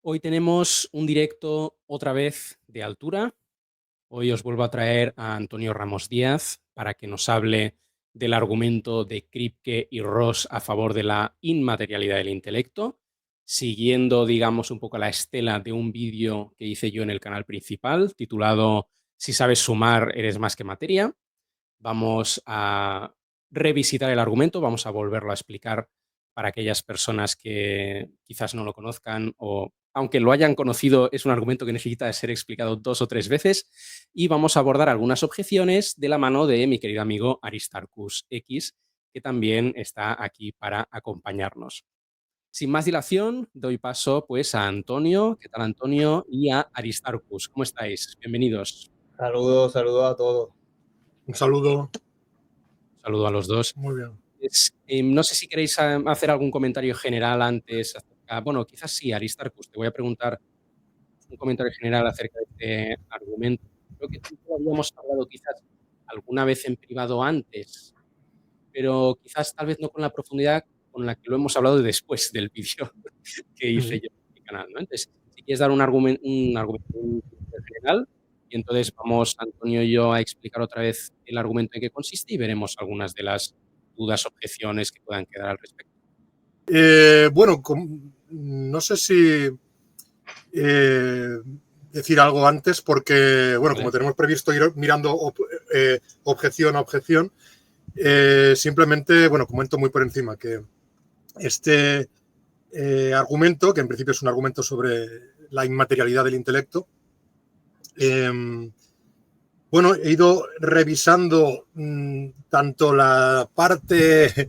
Hoy tenemos un directo otra vez de altura. Hoy os vuelvo a traer a Antonio Ramos Díaz para que nos hable del argumento de Kripke y Ross a favor de la inmaterialidad del intelecto, siguiendo, digamos, un poco la estela de un vídeo que hice yo en el canal principal, titulado Si sabes sumar, eres más que materia. Vamos a revisitar el argumento, vamos a volverlo a explicar para aquellas personas que quizás no lo conozcan o, aunque lo hayan conocido, es un argumento que necesita ser explicado 2 o 3 veces, y vamos a abordar algunas objeciones de la mano de mi querido amigo Aristarchus X, que también está aquí para acompañarnos. Sin más dilación, doy paso pues a Antonio. ¿Qué tal, Antonio? Y a Aristarchus. ¿Cómo estáis? Bienvenidos. Saludos, saludos a todos. Un saludo. Saludo a los dos. Muy bien. No sé si queréis hacer algún comentario general antes acerca, bueno, quizás sí, Aristarchus, te voy a preguntar un comentario general acerca de este argumento. Creo que tú y yo habíamos hablado quizás alguna vez en privado antes, pero quizás tal vez no con la profundidad con la que lo hemos hablado después del vídeo que hice yo en mi canal, ¿no? Entonces, si quieres dar un comentario general, y entonces vamos Antonio y yo a explicar otra vez el argumento en qué consiste y veremos algunas de las dudas, objeciones que puedan quedar al respecto. Bueno, no sé si decir algo antes porque, bueno, ¿Vale? como tenemos previsto ir mirando objeción a objeción, simplemente, bueno, comento muy por encima que este argumento, que en principio es un argumento sobre la inmaterialidad del intelecto, bueno, he ido revisando tanto la parte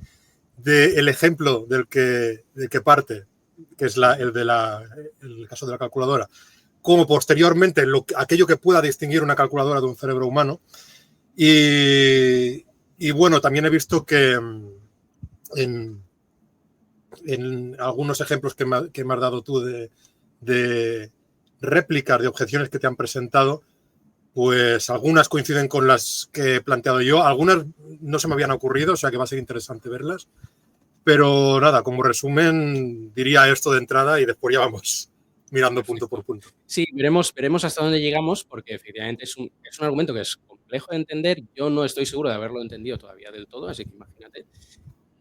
del ejemplo del que parte, que es el caso de la calculadora, como posteriormente aquello que pueda distinguir una calculadora de un cerebro humano. Y bueno, también he visto que en algunos ejemplos que me has dado tú de réplicas de objeciones que te han presentado, pues algunas coinciden con las que he planteado yo, algunas no se me habían ocurrido, o sea que va a ser interesante verlas. Pero nada, como resumen, diría esto de entrada y después ya vamos mirando punto por punto. Sí, veremos hasta dónde llegamos, porque efectivamente es un argumento que es complejo de entender. Yo no estoy seguro de haberlo entendido todavía del todo, así que imagínate.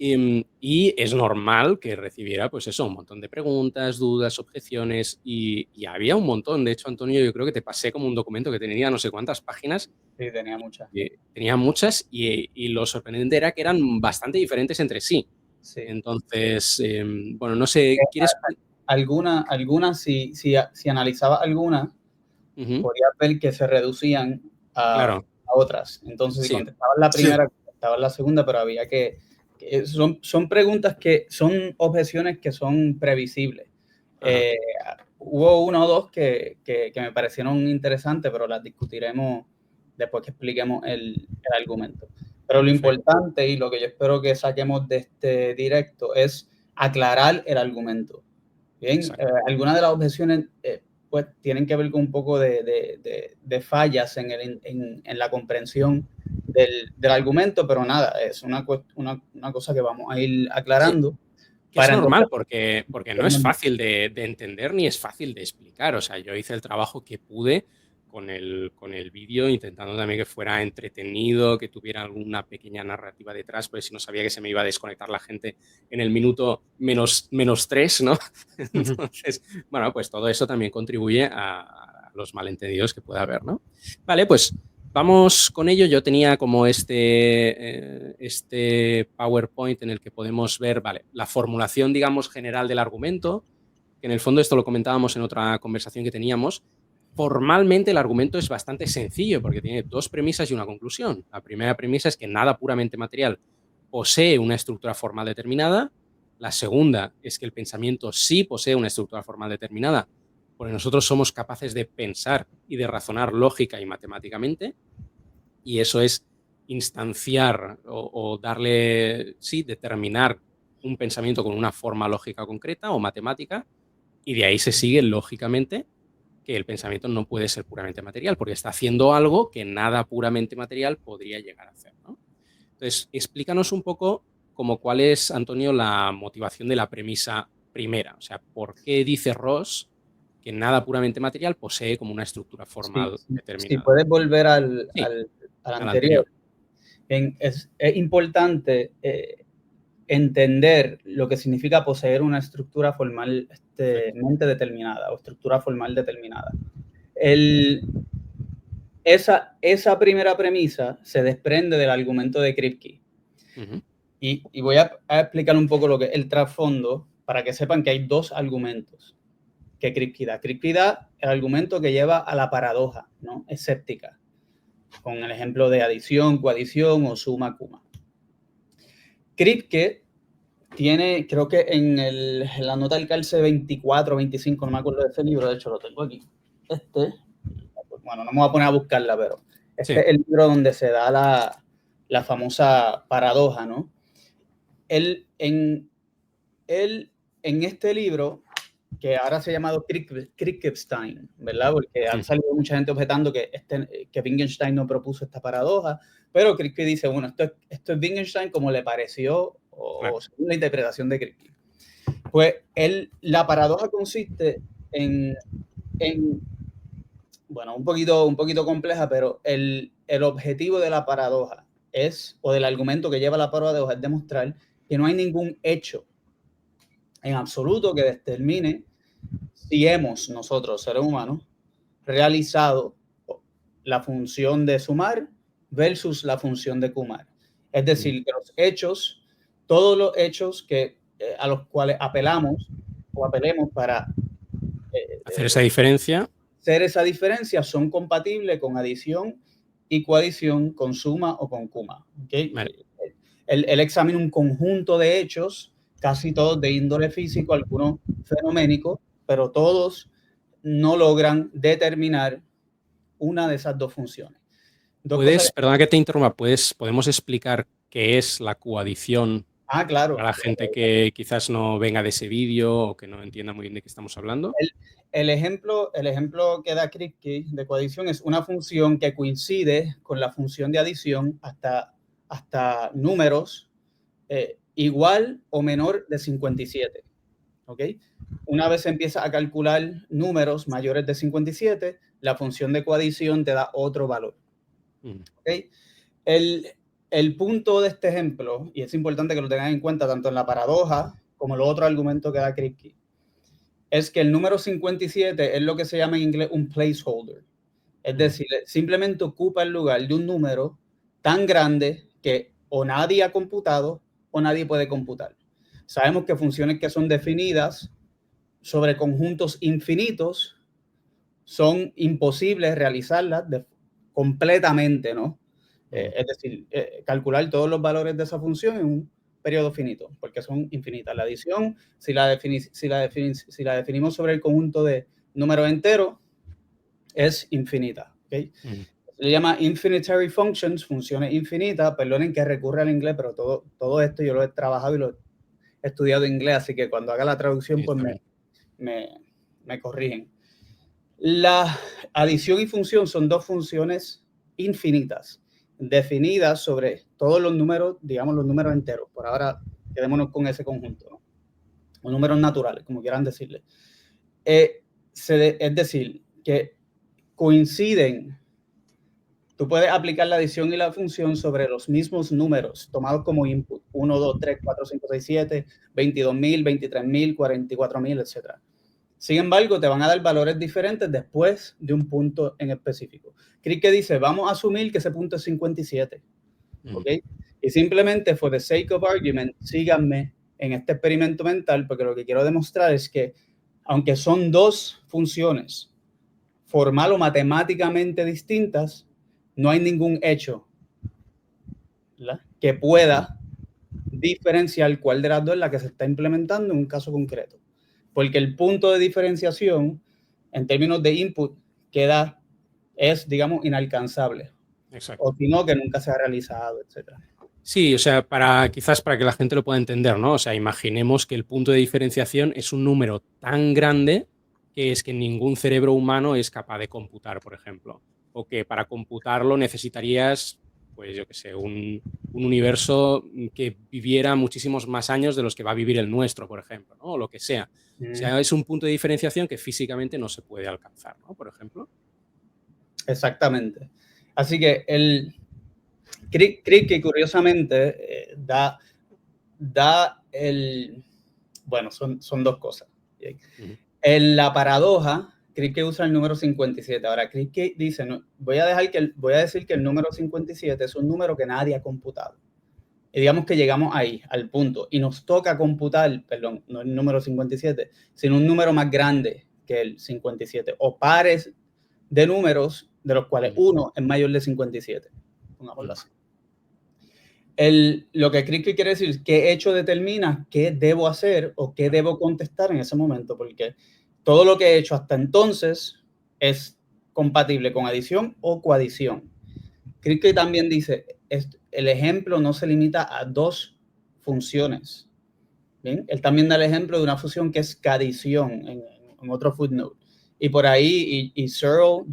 Y es normal que recibiera, pues eso, un montón de preguntas, dudas, objeciones, y había un montón. De hecho, Antonio, yo creo que te pasé como un documento que tenía no sé cuántas páginas. Sí, tenía muchas. Tenía muchas, y lo sorprendente era que eran bastante diferentes entre sí. Sí. Entonces, bueno, no sé, ¿quieres? Algunas si analizaba algunas, podías ver que se reducían Claro, a otras. Entonces, si sí, contestabas la primera, contestabas la segunda, pero había que son preguntas que son objeciones que son previsibles. Hubo una o dos que me parecieron interesantes, pero las discutiremos después que expliquemos el argumento. Pero lo importante y lo que yo espero que saquemos de este directo es aclarar el argumento. Bien, algunas de las objeciones pues tienen que ver con un poco de fallas en la comprensión del argumento, pero nada, es una cosa que vamos a ir aclarando. Sí. Que es normal porque no es fácil de entender ni es fácil de explicar. O sea, yo hice el trabajo que pude con el vídeo, intentando también que fuera entretenido, que tuviera alguna pequeña narrativa detrás, porque si no sabía que se me iba a desconectar la gente en el minuto -3, ¿no? Entonces, bueno, pues todo eso también contribuye a los malentendidos que pueda haber, ¿no? Vale, pues vamos con ello. Yo tenía como este PowerPoint en el que podemos ver, vale, la formulación, digamos, general del argumento, que en el fondo esto lo comentábamos en otra conversación que teníamos. Formalmente el argumento es bastante sencillo porque tiene dos premisas y una conclusión. La primera premisa es que nada puramente material posee una estructura formal determinada. La segunda es que el pensamiento sí posee una estructura formal determinada, porque nosotros somos capaces de pensar y de razonar lógica y matemáticamente, y eso es instanciar o darle, sí, determinar un pensamiento con una forma lógica concreta o matemática, y de ahí se sigue lógicamente que el pensamiento no puede ser puramente material, porque está haciendo algo que nada puramente material podría llegar a hacer, ¿no? Entonces, explícanos un poco como cuál es, Antonio, la motivación de la premisa primera. O sea, ¿por qué dice Ross que nada puramente material posee como una estructura formal determinada. Si puedes volver al anterior. Bien, es importante entender lo que significa poseer una estructura formalmente determinada o estructura formal determinada. Esa primera premisa se desprende del argumento de Kripke. Y voy a explicar un poco lo que es el trasfondo para que sepan que hay dos argumentos que Kripke da. Kripke da el argumento que lleva a la paradoja, ¿no? Escéptica, con el ejemplo de adición, coadición o suma, cuma. Kripke tiene, creo que en la nota del calce 24 o 25, no me acuerdo de ese libro, de hecho lo tengo aquí. Bueno, no me voy a poner a buscarla, pero este es el libro donde se da la famosa paradoja, ¿no? Él en este libro, que ahora se ha llamado Kripkestein, ¿verdad? Porque han salido mucha gente objetando que Wittgenstein no propuso esta paradoja, pero Kripke dice, bueno, esto es Wittgenstein como le pareció o según la interpretación de Kripke. Pues la paradoja consiste en bueno, un poquito compleja, pero el objetivo de la paradoja o del argumento que lleva la paradoja es demostrar que no hay ningún hecho en absoluto que determine si nosotros, seres humanos, realizado la función de sumar versus la función de cumar. Es decir, que todos los hechos a los cuales apelemos para hacer esa diferencia, son compatibles con adición y coadición, con suma o con cuma. ¿Okay? Vale. Él examina un conjunto de hechos, casi todos de índole físico, algunos fenoménicos, pero todos no logran determinar una de esas dos funciones. Perdona que te interrumpa, ¿podemos explicar qué es la coadición? Claro. Para la gente que quizás no venga de ese vídeo o que no entienda muy bien de qué estamos hablando. El ejemplo que da Kripke de coadición es una función que coincide con la función de adición hasta números igual o menor de 57. ¿Okay? Una vez se empieza a calcular números mayores de 57, la función de coadición te da otro valor. ¿Okay? El punto de este ejemplo, y es importante que lo tengan en cuenta tanto en la paradoja como el otro argumento que da Kripke, es que el número 57 es lo que se llama en inglés un placeholder. Es decir, simplemente ocupa el lugar de un número tan grande que o nadie ha computado o nadie puede computar. Sabemos que funciones que son definidas sobre conjuntos infinitos son imposibles realizarlas completamente, ¿no? Es decir, calcular todos los valores de esa función en un periodo finito, porque son infinitas. La adición, si la definimos sobre el conjunto de números enteros, es infinita. ¿Okay? Se le llama infinitary functions, funciones infinitas. Perdonen que recurre al inglés, pero todo esto yo lo he trabajado y lo he estudiado en inglés, así que cuando haga la traducción, pues me corrigen. La adición y función son dos funciones infinitas, definidas sobre todos los números, digamos los números enteros. Por ahora, quedémonos con ese conjunto, ¿no? O números naturales, como quieran decirle. Es decir, que coinciden. Tú puedes aplicar la adición y la función sobre los mismos números tomados como input. 1, 2, 3, 4, 5, 6, 7, 22,000, 23,000, 44,000, etc. Sin embargo, te van a dar valores diferentes después de un punto en específico. Kripke dice, vamos a asumir que ese punto es 57. ¿Okay? Y simplemente, for the sake of argument, síganme en este experimento mental, porque lo que quiero demostrar es que, aunque son dos funciones formal o matemáticamente distintas, no hay ningún hecho, ¿verdad?, que pueda diferenciar cuál de las dos es la que se está implementando en un caso concreto. Porque el punto de diferenciación, en términos de input, es, digamos, inalcanzable. Exacto. O si no, que nunca se ha realizado, etc. Sí, o sea, quizás para que la gente lo pueda entender, ¿no? O sea, imaginemos que el punto de diferenciación es un número tan grande que es que ningún cerebro humano es capaz de computar, por ejemplo. O que para computarlo necesitarías pues yo qué sé, un universo que viviera muchísimos más años de los que va a vivir el nuestro, por ejemplo, ¿no? O lo que sea. O sea, es un punto de diferenciación que físicamente no se puede alcanzar, ¿no? Por ejemplo. Exactamente. Así que el Kripke, curiosamente, da el... Bueno, son dos cosas. En la paradoja, Kripke usa el número 57. Ahora, Kripke dice, no, voy a decir que el número 57 es un número que nadie ha computado. Y digamos que llegamos ahí, al punto, y nos toca computar, perdón, no el número 57, sino un número más grande que el 57, o pares de números de los cuales uno es mayor de 57. Pongámoslo así. Lo que Kripke quiere decir es qué hecho determina qué debo hacer o qué debo contestar en ese momento, porque todo lo que he hecho hasta entonces es compatible con adición o coadición. Kripke también dice, el ejemplo no se limita a dos funciones. ¿Bien? Él también da el ejemplo de una función que es cadición en otro footnote. Y por ahí,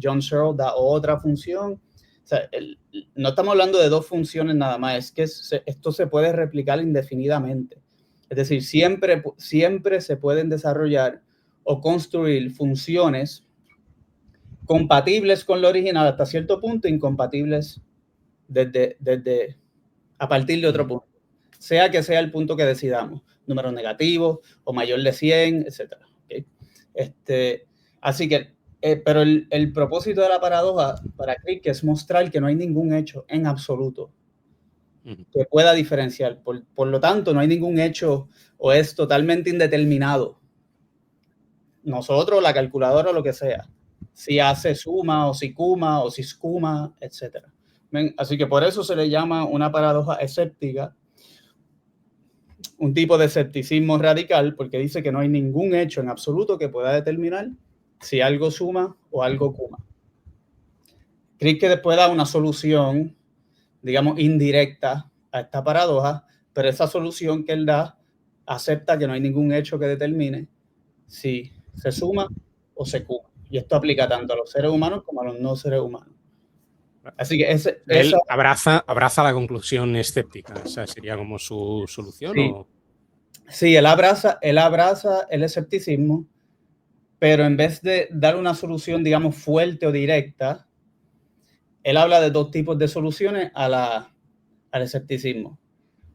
John Searle da otra función. O sea, no estamos hablando de dos funciones nada más, es que esto se puede replicar indefinidamente. Es decir, siempre se pueden desarrollar o construir funciones compatibles con lo original hasta cierto punto, incompatibles desde a partir de otro punto. Sea que sea el punto que decidamos, número negativo o mayor de 100, etc. ¿Okay? Así que, pero el propósito de la paradoja para Kripke es mostrar que no hay ningún hecho en absoluto que pueda diferenciar. Por lo tanto, no hay ningún hecho o es totalmente indeterminado. Nosotros, la calculadora o lo que sea, si hace suma o si cuma o si escuma, etc. Así que por eso se le llama una paradoja escéptica, un tipo de escepticismo radical, porque dice que no hay ningún hecho en absoluto que pueda determinar si algo suma o algo cuma. Kripke después da una solución, digamos, indirecta a esta paradoja, pero esa solución que él da acepta que no hay ningún hecho que determine si se suma o se cuma. Y esto aplica tanto a los seres humanos como a los no seres humanos. Así que él abraza la conclusión escéptica. O sea, ¿sería como su solución? Sí, ¿o? Sí, él abraza el escepticismo, pero en vez de dar una solución, digamos, fuerte o directa, él habla de dos tipos de soluciones al escepticismo.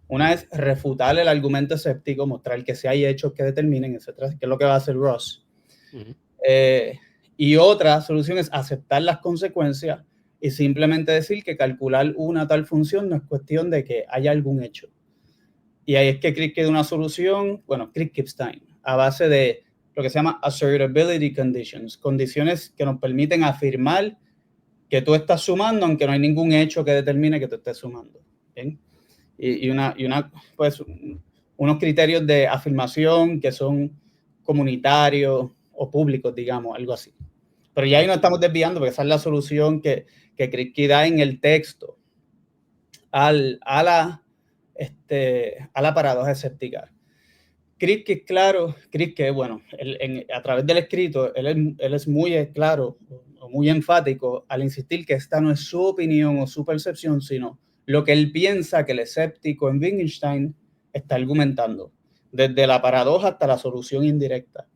Una es refutar el argumento escéptico, mostrar que sí hay hechos que determinen, etcétera, que es lo que va a hacer Ross. Y otra solución es aceptar las consecuencias y simplemente decir que calcular una tal función no es cuestión de que haya algún hecho. Y ahí es que Kripke da una solución, bueno, Kripke-Stein, a base de lo que se llama assertability conditions, condiciones que nos permiten afirmar que tú estás sumando, aunque no hay ningún hecho que determine que tú estés sumando. ¿Bien? Y pues, unos criterios de afirmación que son comunitarios o públicos, digamos, algo así. Pero ya ahí nos estamos desviando porque esa es la solución que Kripke da en el texto a la paradoja escéptica. Kripke, claro, Kripke, bueno, a través del escrito, él es muy claro o muy enfático al insistir que esta no es su opinión o su percepción, sino lo que él piensa que el escéptico en Wittgenstein está argumentando, desde la paradoja hasta la solución indirecta.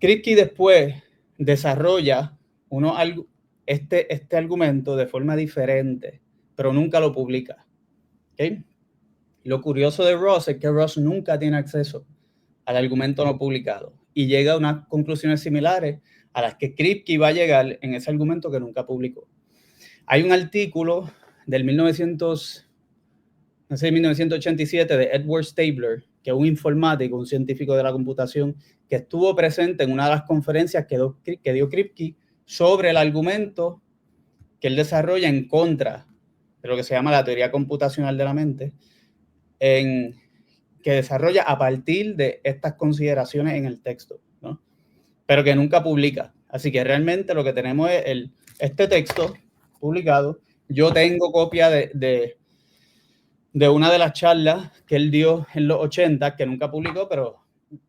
Kripke después desarrolla este argumento de forma diferente, pero nunca lo publica. ¿Okay? Lo curioso de Ross es que Ross nunca tiene acceso al argumento no publicado y llega a unas conclusiones similares a las que Kripke va a llegar en ese argumento que nunca publicó. Hay un artículo del 1987 de Edward Stabler, que es un informático, un científico de la computación, que estuvo presente en una de las conferencias que dio Kripke sobre el argumento que él desarrolla en contra de lo que se llama la teoría computacional de la mente, que desarrolla a partir de estas consideraciones en el texto, ¿no? Pero que nunca publica. Así que realmente lo que tenemos es este texto publicado. Yo tengo copia de una de las charlas que él dio en los 80, que nunca publicó, pero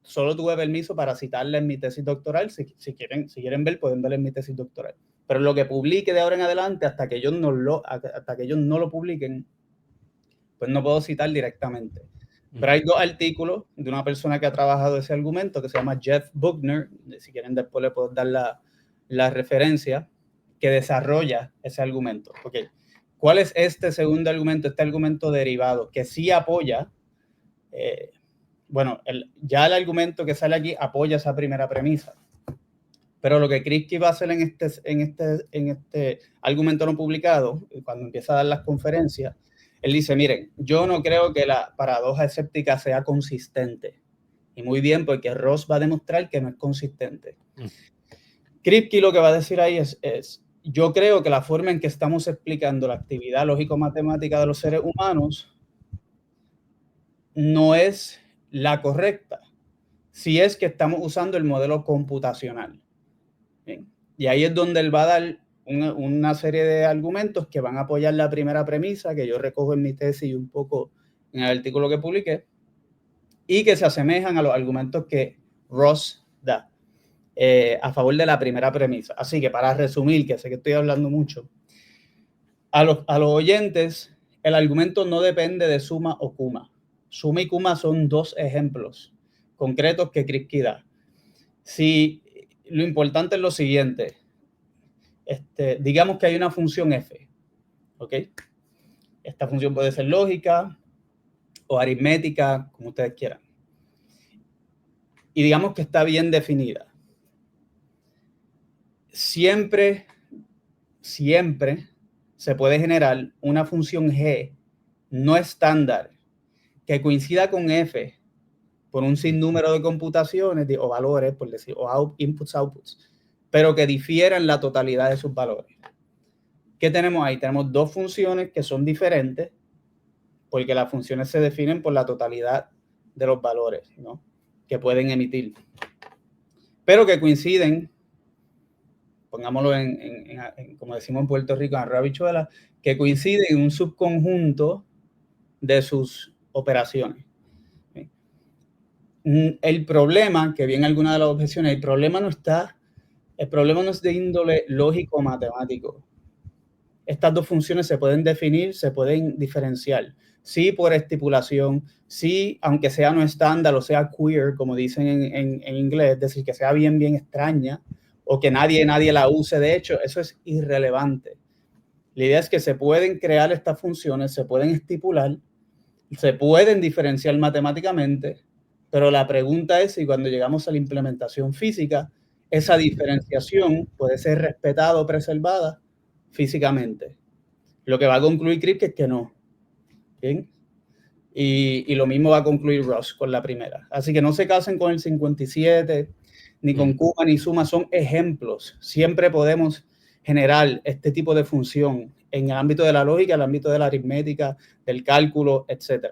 solo tuve permiso para citarla en mi tesis doctoral. Si quieren ver, pueden ver en mi tesis doctoral. pero lo que publique de ahora en adelante, hasta que ellos no lo publiquen, pues no puedo citar directamente. Pero hay 2 artículos de una persona que ha trabajado ese argumento que se llama Jeff Buckner, si quieren después le puedo dar la referencia, que desarrolla ese argumento. Okay. ¿Cuál es este segundo argumento, este argumento derivado? Que sí apoya, ya el argumento que sale aquí apoya esa primera premisa. Pero lo que Kripke va a hacer en este argumento no publicado, cuando empieza a dar las conferencias, él dice, miren, yo no creo que la paradoja escéptica sea consistente. Y muy bien, porque Ross va a demostrar que no es consistente. Kripke lo que va a decir ahí es, yo creo que la forma en que estamos explicando la actividad lógico-matemática de los seres humanos no es la correcta, si es que estamos usando el modelo computacional. Bien. Y ahí es donde él va a dar una serie de argumentos que van a apoyar la primera premisa que yo recojo en mi tesis y un poco en el artículo que publiqué, y que se asemejan a los argumentos que Ross da a favor de la primera premisa. Así que para resumir, que sé que estoy hablando mucho, a los oyentes, el argumento no depende de suma o cuma. Suma y cuma son 2 ejemplos concretos que Kripke da. Si lo importante es lo siguiente, digamos que hay una función f, ¿ok? Esta función puede ser lógica o aritmética, como ustedes quieran. Y digamos que está bien definida. Siempre se puede generar una función g no estándar que coincida con f por un sinnúmero de computaciones o valores, por decir, o inputs, outputs, pero que difieran la totalidad de sus valores. ¿Qué tenemos ahí? Tenemos 2 funciones que son diferentes porque las funciones se definen por la totalidad de los valores, ¿no?, que pueden emitir, pero que coinciden, pongámoslo en como decimos en Puerto Rico, en arroz habichuela, que coinciden en un subconjunto de sus operaciones. El problema, que viene alguna de las objeciones, el problema no es de índole lógico o matemático. Estas 2 funciones se pueden definir, se pueden diferenciar. Sí, por estipulación, sí, aunque sea no estándar o sea queer, como dicen en inglés, es decir, que sea bien extraña o que nadie la use. De hecho, eso es irrelevante. La idea es que se pueden crear estas funciones, se pueden estipular, se pueden diferenciar matemáticamente, pero la pregunta es si cuando llegamos a la implementación física, esa diferenciación puede ser respetada o preservada físicamente. Lo que va a concluir Kripke es que no. ¿Bien? Y lo mismo va a concluir Ross con la primera. Así que no se casen con el 57, ni con cuma, ni suma, son ejemplos. Siempre podemos generar este tipo de función en el ámbito de la lógica, en el ámbito de la aritmética, del cálculo, etc.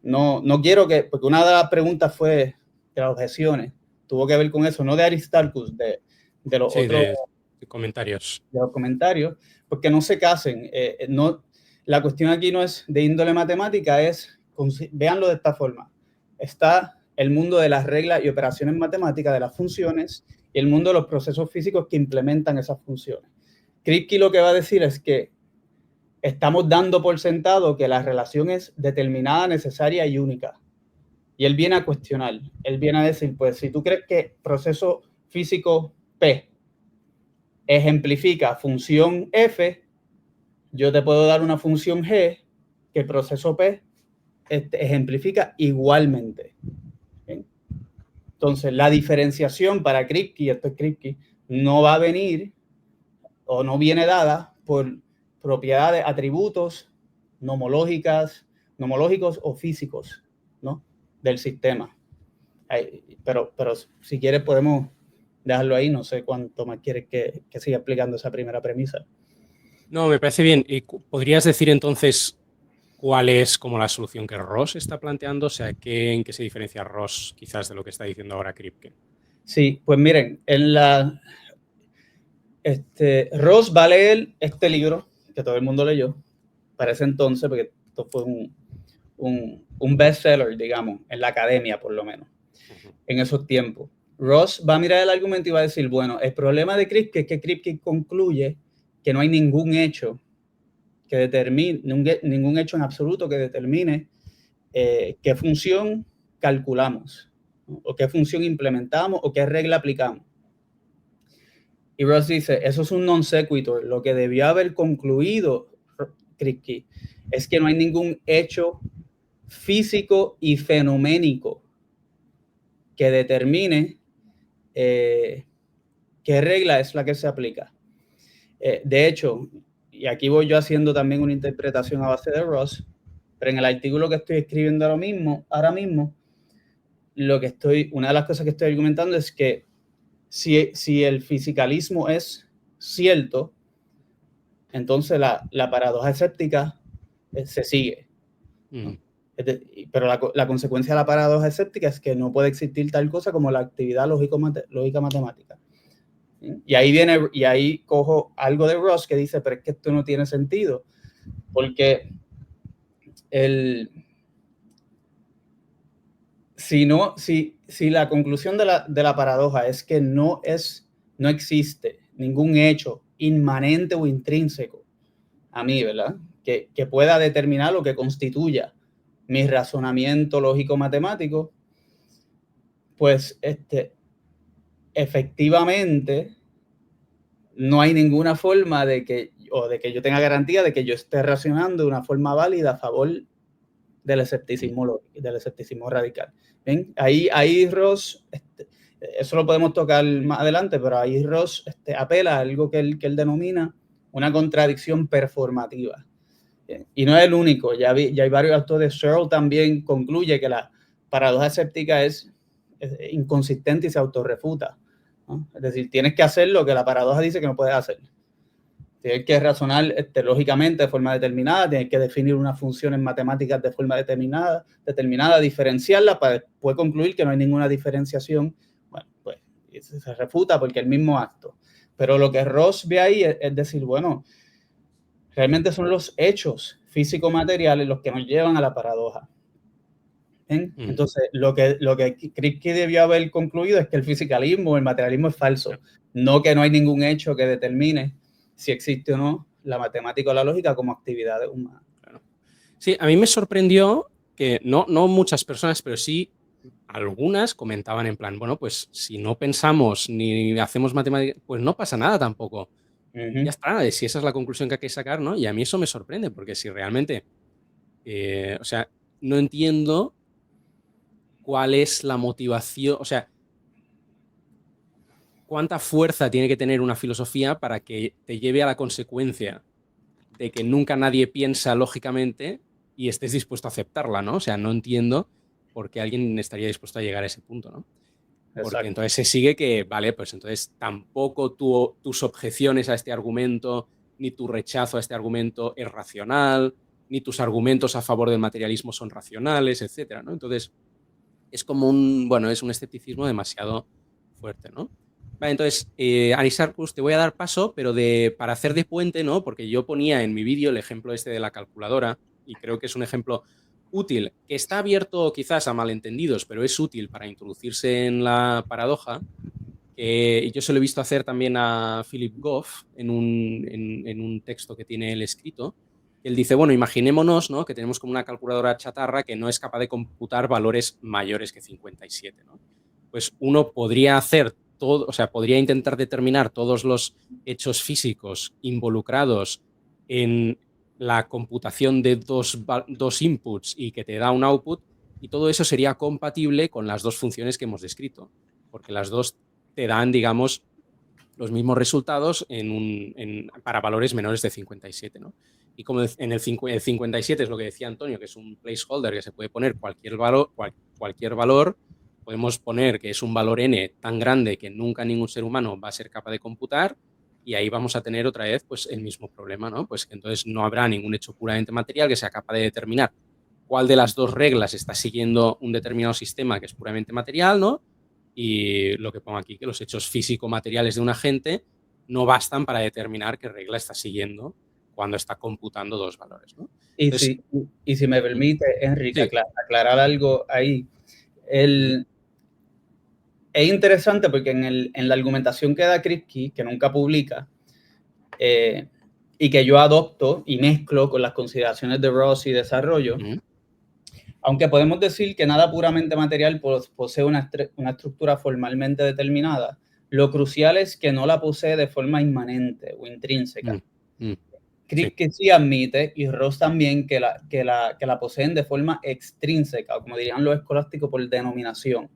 No quiero que, porque una de las preguntas fue de las objeciones, tuvo que ver con eso, no de Aristarchus, de los otros de comentarios. De los comentarios, porque no se casen. La cuestión aquí no es de índole matemática, véanlo de esta forma. Está el mundo de las reglas y operaciones matemáticas, de las funciones, y el mundo de los procesos físicos que implementan esas funciones. Kripke lo que va a decir es que estamos dando por sentado que la relación es determinada, necesaria y única. Y él viene a cuestionar, él viene a decir, pues si tú crees que proceso físico P ejemplifica función F, yo te puedo dar una función G que el proceso P ejemplifica igualmente. ¿Bien? Entonces, la diferenciación para Kripke, y esto es Kripke, no va a venir o no viene dada por propiedades, atributos nomológicos o físicos, ¿no?, del sistema. Pero si quieres podemos dejarlo ahí. No sé cuánto más quieres que siga explicando esa primera premisa. No, me parece bien. ¿Y podrías decir entonces cuál es como la solución que Ross está planteando? O sea, ¿en qué se diferencia Ross quizás de lo que está diciendo ahora Kripke? Sí, pues miren, Ross va a leer este libro que todo el mundo leyó para ese entonces, porque esto fue un bestseller, digamos, en la academia por lo menos, en esos tiempos. Ross va a mirar el argumento y va a decir, bueno, el problema de Kripke es que Kripke concluye que no hay ningún hecho que determine, ningún hecho en absoluto que determine qué función calculamos, ¿no? O qué función implementamos o qué regla aplicamos. Y Ross dice, eso es un non sequitur. Lo que debió haber concluido Kripke es que no hay ningún hecho físico y fenoménico que determine qué regla es la que se aplica. De hecho, y aquí voy yo haciendo también una interpretación a base de Ross, pero en el artículo que estoy escribiendo ahora mismo, una de las cosas que estoy argumentando es que si el fisicalismo es cierto, entonces la paradoja escéptica se sigue. Pero la consecuencia de la paradoja escéptica es que no puede existir tal cosa como la actividad lógica matemática. Y ahí cojo algo de Ross que dice, pero es que esto no tiene sentido, porque si la conclusión de la paradoja es que no existe ningún hecho inmanente o intrínseco a mí, ¿verdad? Que pueda determinar lo que constituya mi razonamiento lógico-matemático, pues efectivamente no hay ninguna forma de que yo tenga garantía de que yo esté racionando de una forma válida a favor del escepticismo radical. ¿Ven? Ahí Ross, eso lo podemos tocar más adelante, pero ahí Ross apela a algo que él denomina una contradicción performativa. Y no es el único, ya hay varios autores. Searle también concluye que la paradoja escéptica es inconsistente y se autorrefuta, ¿no? Es decir, tienes que hacer lo que la paradoja dice que no puedes hacer. Tienes que razonar lógicamente de forma determinada, tienes que definir unas funciones matemáticas de forma determinada, diferenciarlas para después concluir que no hay ninguna diferenciación. Bueno, pues se refuta porque el mismo acto. Pero lo que Ross ve ahí es decir, bueno, realmente son los hechos físico-materiales los que nos llevan a la paradoja. Entonces, lo que Kripke debió haber concluido es que el fisicalismo, el materialismo es falso, no que no hay ningún hecho que determine si existe o no la matemática o la lógica como actividades humanas. Claro. Sí, a mí me sorprendió que no muchas personas, pero sí algunas comentaban en plan, bueno, pues si no pensamos ni hacemos matemáticas, pues no pasa nada tampoco. Ya está, si esa es la conclusión que hay que sacar, ¿no? Y a mí eso me sorprende, porque si realmente, o sea, no entiendo cuál es la motivación, o sea, cuánta fuerza tiene que tener una filosofía para que te lleve a la consecuencia de que nunca nadie piensa lógicamente y estés dispuesto a aceptarla, ¿no? O sea, no entiendo por qué alguien estaría dispuesto a llegar a ese punto, ¿no? Porque Exacto. entonces se sigue que, vale, pues entonces tampoco tus objeciones a este argumento, ni tu rechazo a este argumento es racional, ni tus argumentos a favor del materialismo son racionales, etcétera, ¿no? Entonces, es como es un escepticismo demasiado fuerte, ¿no? Vale, entonces, Aristarchus, te voy a dar paso, pero para hacer de puente, ¿no? Porque yo ponía en mi vídeo el ejemplo este de la calculadora, y creo que es un ejemplo útil, que está abierto quizás a malentendidos, pero es útil para introducirse en la paradoja. Y yo se lo he visto hacer también a Philip Goff en un texto que tiene él escrito. Él dice, bueno, imaginémonos, ¿no?, que tenemos como una calculadora chatarra que no es capaz de computar valores mayores que 57, ¿no? Pues uno podría hacer todo, o sea, podría intentar determinar todos los hechos físicos involucrados en la computación de dos inputs y que te da un output, y todo eso sería compatible con las dos funciones que hemos descrito, porque las dos te dan, digamos, los mismos resultados para valores menores de 57, ¿no? Y como en el 57 es lo que decía Antonio, que es un placeholder que se puede poner cualquier valor, podemos poner que es un valor n tan grande que nunca ningún ser humano va a ser capaz de computar, y ahí vamos a tener otra vez pues el mismo problema, ¿no? Pues que entonces no habrá ningún hecho puramente material que sea capaz de determinar cuál de las dos reglas está siguiendo un determinado sistema que es puramente material, ¿no? Y lo que pongo aquí, que los hechos físico-materiales de un agente no bastan para determinar qué regla está siguiendo cuando está computando dos valores, ¿no? Entonces, si me permite, Enrique, sí, aclarar algo ahí. El es interesante porque en la argumentación que da Kripke, que nunca publica, y que yo adopto y mezclo con las consideraciones de Ross y desarrollo, aunque podemos decir que nada puramente material posee una estructura formalmente determinada, lo crucial es que no la posee de forma inmanente o intrínseca. Kripke sí admite, y Ross también, que la poseen de forma extrínseca, o como dirían los escolásticos, por denominación.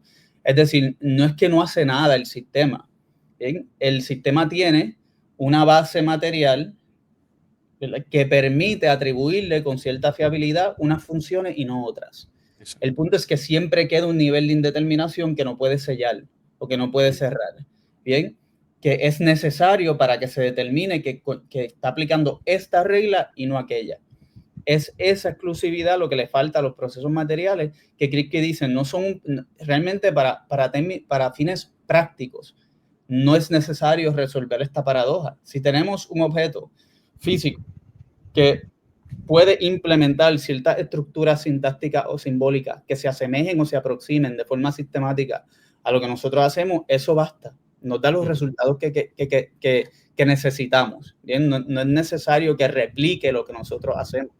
Es decir, no es que no hace nada el sistema. ¿Bien? El sistema tiene una base material, ¿verdad?, que permite atribuirle con cierta fiabilidad unas funciones y no otras. Exacto. El punto es que siempre queda un nivel de indeterminación que no puede sellar o que no puede cerrar. Bien, que es necesario para que se determine que está aplicando esta regla y no aquella. Es esa exclusividad lo que le falta a los procesos materiales que Kripke dice no son realmente para fines prácticos. No es necesario resolver esta paradoja. Si tenemos un objeto físico que puede implementar ciertas estructuras sintácticas o simbólicas que se asemejen o se aproximen de forma sistemática a lo que nosotros hacemos, eso basta. Nos da los resultados que necesitamos. ¿Bien? No es necesario que replique lo que nosotros hacemos.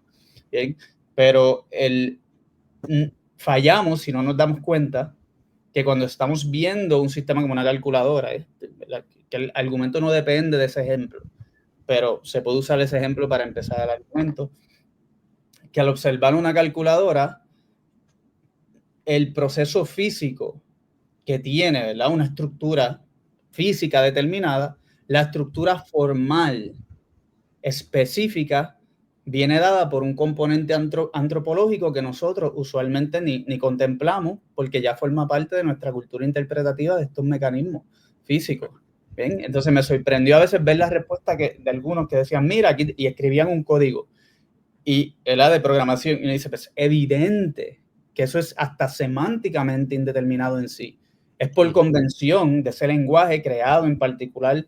¿Bien? Pero fallamos si no nos damos cuenta que cuando estamos viendo un sistema como una calculadora, que el argumento no depende de ese ejemplo, pero se puede usar ese ejemplo para empezar el argumento, que al observar una calculadora, el proceso físico que tiene, ¿verdad?, una estructura física determinada, la estructura formal específica viene dada por un componente antropológico que nosotros usualmente ni contemplamos porque ya forma parte de nuestra cultura interpretativa de estos mecanismos físicos. ¿Bien? Entonces me sorprendió a veces ver la respuesta de algunos que decían, mira, aquí, y escribían un código y era de programación y me dice, pues evidente que eso es hasta semánticamente indeterminado en sí. Es por convención de ese lenguaje creado en particular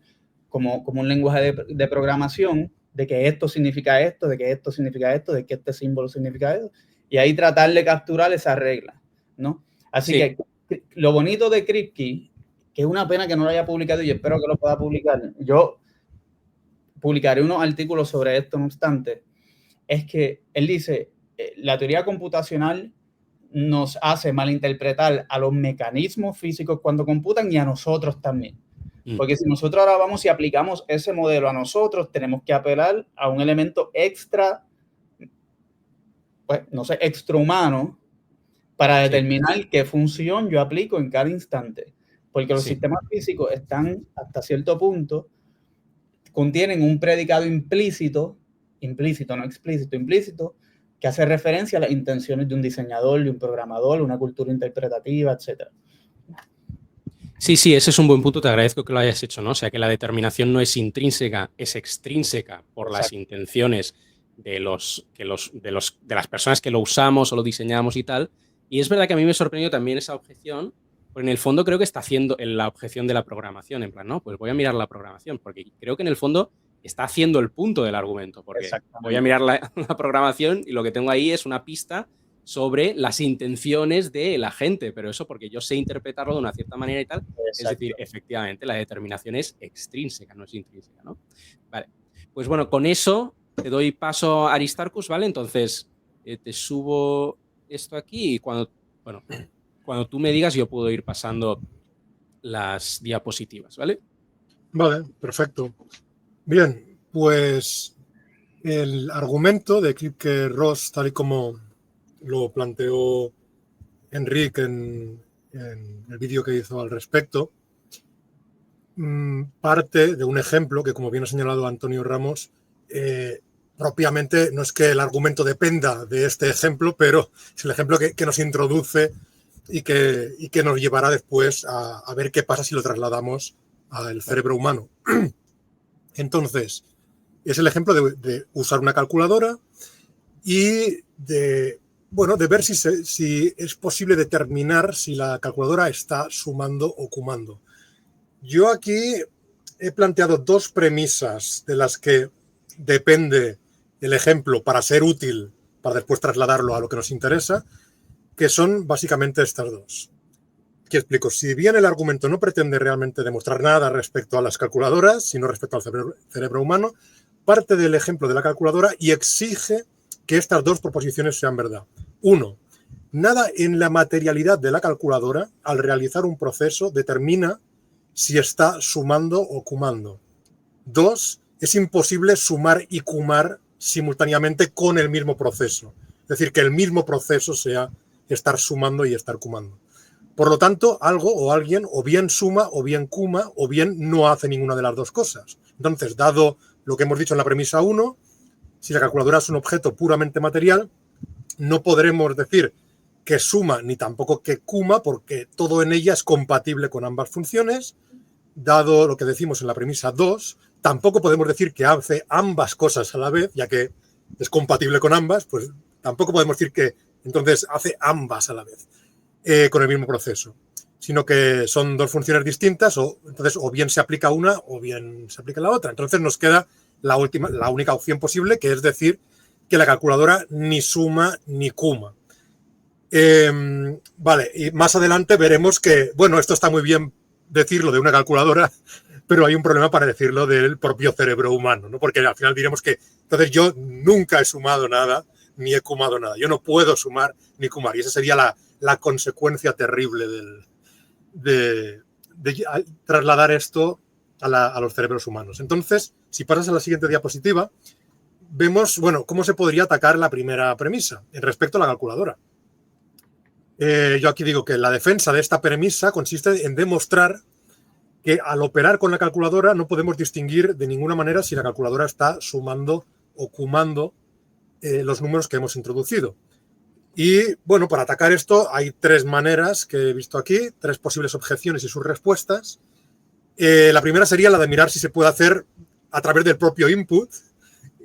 como un lenguaje de programación, de que esto significa esto, de que esto significa esto, de que este símbolo significa esto, y ahí tratar de capturar esa regla, ¿no? Así que lo bonito de Kripke, que es una pena que no lo haya publicado y espero que lo pueda publicar, yo publicaré unos artículos sobre esto, no obstante, es que él dice, la teoría computacional nos hace malinterpretar a los mecanismos físicos cuando computan y a nosotros también. Porque si nosotros ahora vamos y aplicamos ese modelo a nosotros, tenemos que apelar a un elemento extra, pues, no sé, extrahumano para determinar qué función yo aplico en cada instante. Porque los sistemas físicos están, hasta cierto punto, contienen un predicado implícito, no explícito, implícito, que hace referencia a las intenciones de un diseñador, de un programador, una cultura interpretativa, etc. Sí, ese es un buen punto, te agradezco que lo hayas hecho, ¿no? O sea, que la determinación no es intrínseca, es extrínseca por las intenciones de las personas que lo usamos o lo diseñamos y tal. Y es verdad que a mí me sorprendió también esa objeción, porque en el fondo creo que está haciendo la objeción de la programación, en plan, no, pues voy a mirar la programación, porque creo que en el fondo está haciendo el punto del argumento, porque voy a mirar la programación y lo que tengo ahí es una pista sobre las intenciones de la gente, pero eso porque yo sé interpretarlo de una cierta manera y tal. Exacto. Es decir, efectivamente, la determinación es extrínseca, no es intrínseca, ¿no? Vale, pues bueno, con eso te doy paso a Aristarchus, ¿vale? Entonces, te subo esto aquí y cuando tú me digas yo puedo ir pasando las diapositivas, ¿vale? Vale, perfecto. Bien, pues el argumento de Kripke-Ross, tal y como lo planteó Enrique en el vídeo que hizo al respecto, parte de un ejemplo que, como bien ha señalado Antonio Ramos, propiamente no es que el argumento dependa de este ejemplo, pero es el ejemplo que nos introduce y que nos llevará después a ver qué pasa si lo trasladamos al cerebro humano. Entonces, es el ejemplo de usar una calculadora y de ver si es posible determinar si la calculadora está sumando o cumando. Yo aquí he planteado dos premisas de las que depende el ejemplo para ser útil, para después trasladarlo a lo que nos interesa, que son básicamente estas dos. aquí explico. Si bien el argumento no pretende realmente demostrar nada respecto a las calculadoras, sino respecto al cerebro humano, parte del ejemplo de la calculadora y exige que estas dos proposiciones sean verdad. 1. Nada en la materialidad de la calculadora, al realizar un proceso, determina si está sumando o cumando. 2. Es imposible sumar y cumar simultáneamente con el mismo proceso. Es decir, que el mismo proceso sea estar sumando y estar cumando. Por lo tanto, algo o alguien o bien suma o bien cuma o bien no hace ninguna de las dos cosas. Entonces, dado lo que hemos dicho en la premisa 1, si la calculadora es un objeto puramente material, no podremos decir que suma ni tampoco que cuma, porque todo en ella es compatible con ambas funciones. Dado lo que decimos en la premisa 2, tampoco podemos decir que hace ambas cosas a la vez, ya que es compatible con ambas, pues tampoco podemos decir que entonces hace ambas a la vez con el mismo proceso, sino que son dos funciones distintas, entonces o bien se aplica una o bien se aplica la otra. Entonces nos queda la única opción posible, que es decir que la calculadora ni suma ni cuma. Vale, y más adelante veremos que, bueno, esto está muy bien decirlo de una calculadora, pero hay un problema para decirlo del propio cerebro humano, ¿no? Porque al final diremos que entonces yo nunca he sumado nada ni he cumado nada. Yo no puedo sumar ni cumar, y esa sería la consecuencia terrible de trasladar esto a los cerebros humanos. Entonces, si pasas a la siguiente diapositiva, vemos, bueno, cómo se podría atacar la primera premisa en respecto a la calculadora. Yo aquí digo que la defensa de esta premisa consiste en demostrar que al operar con la calculadora no podemos distinguir de ninguna manera si la calculadora está sumando o cumando los números que hemos introducido. Y bueno, para atacar esto hay tres maneras que he visto aquí, tres posibles objeciones y sus respuestas. La primera sería la de mirar si se puede hacer a través del propio input,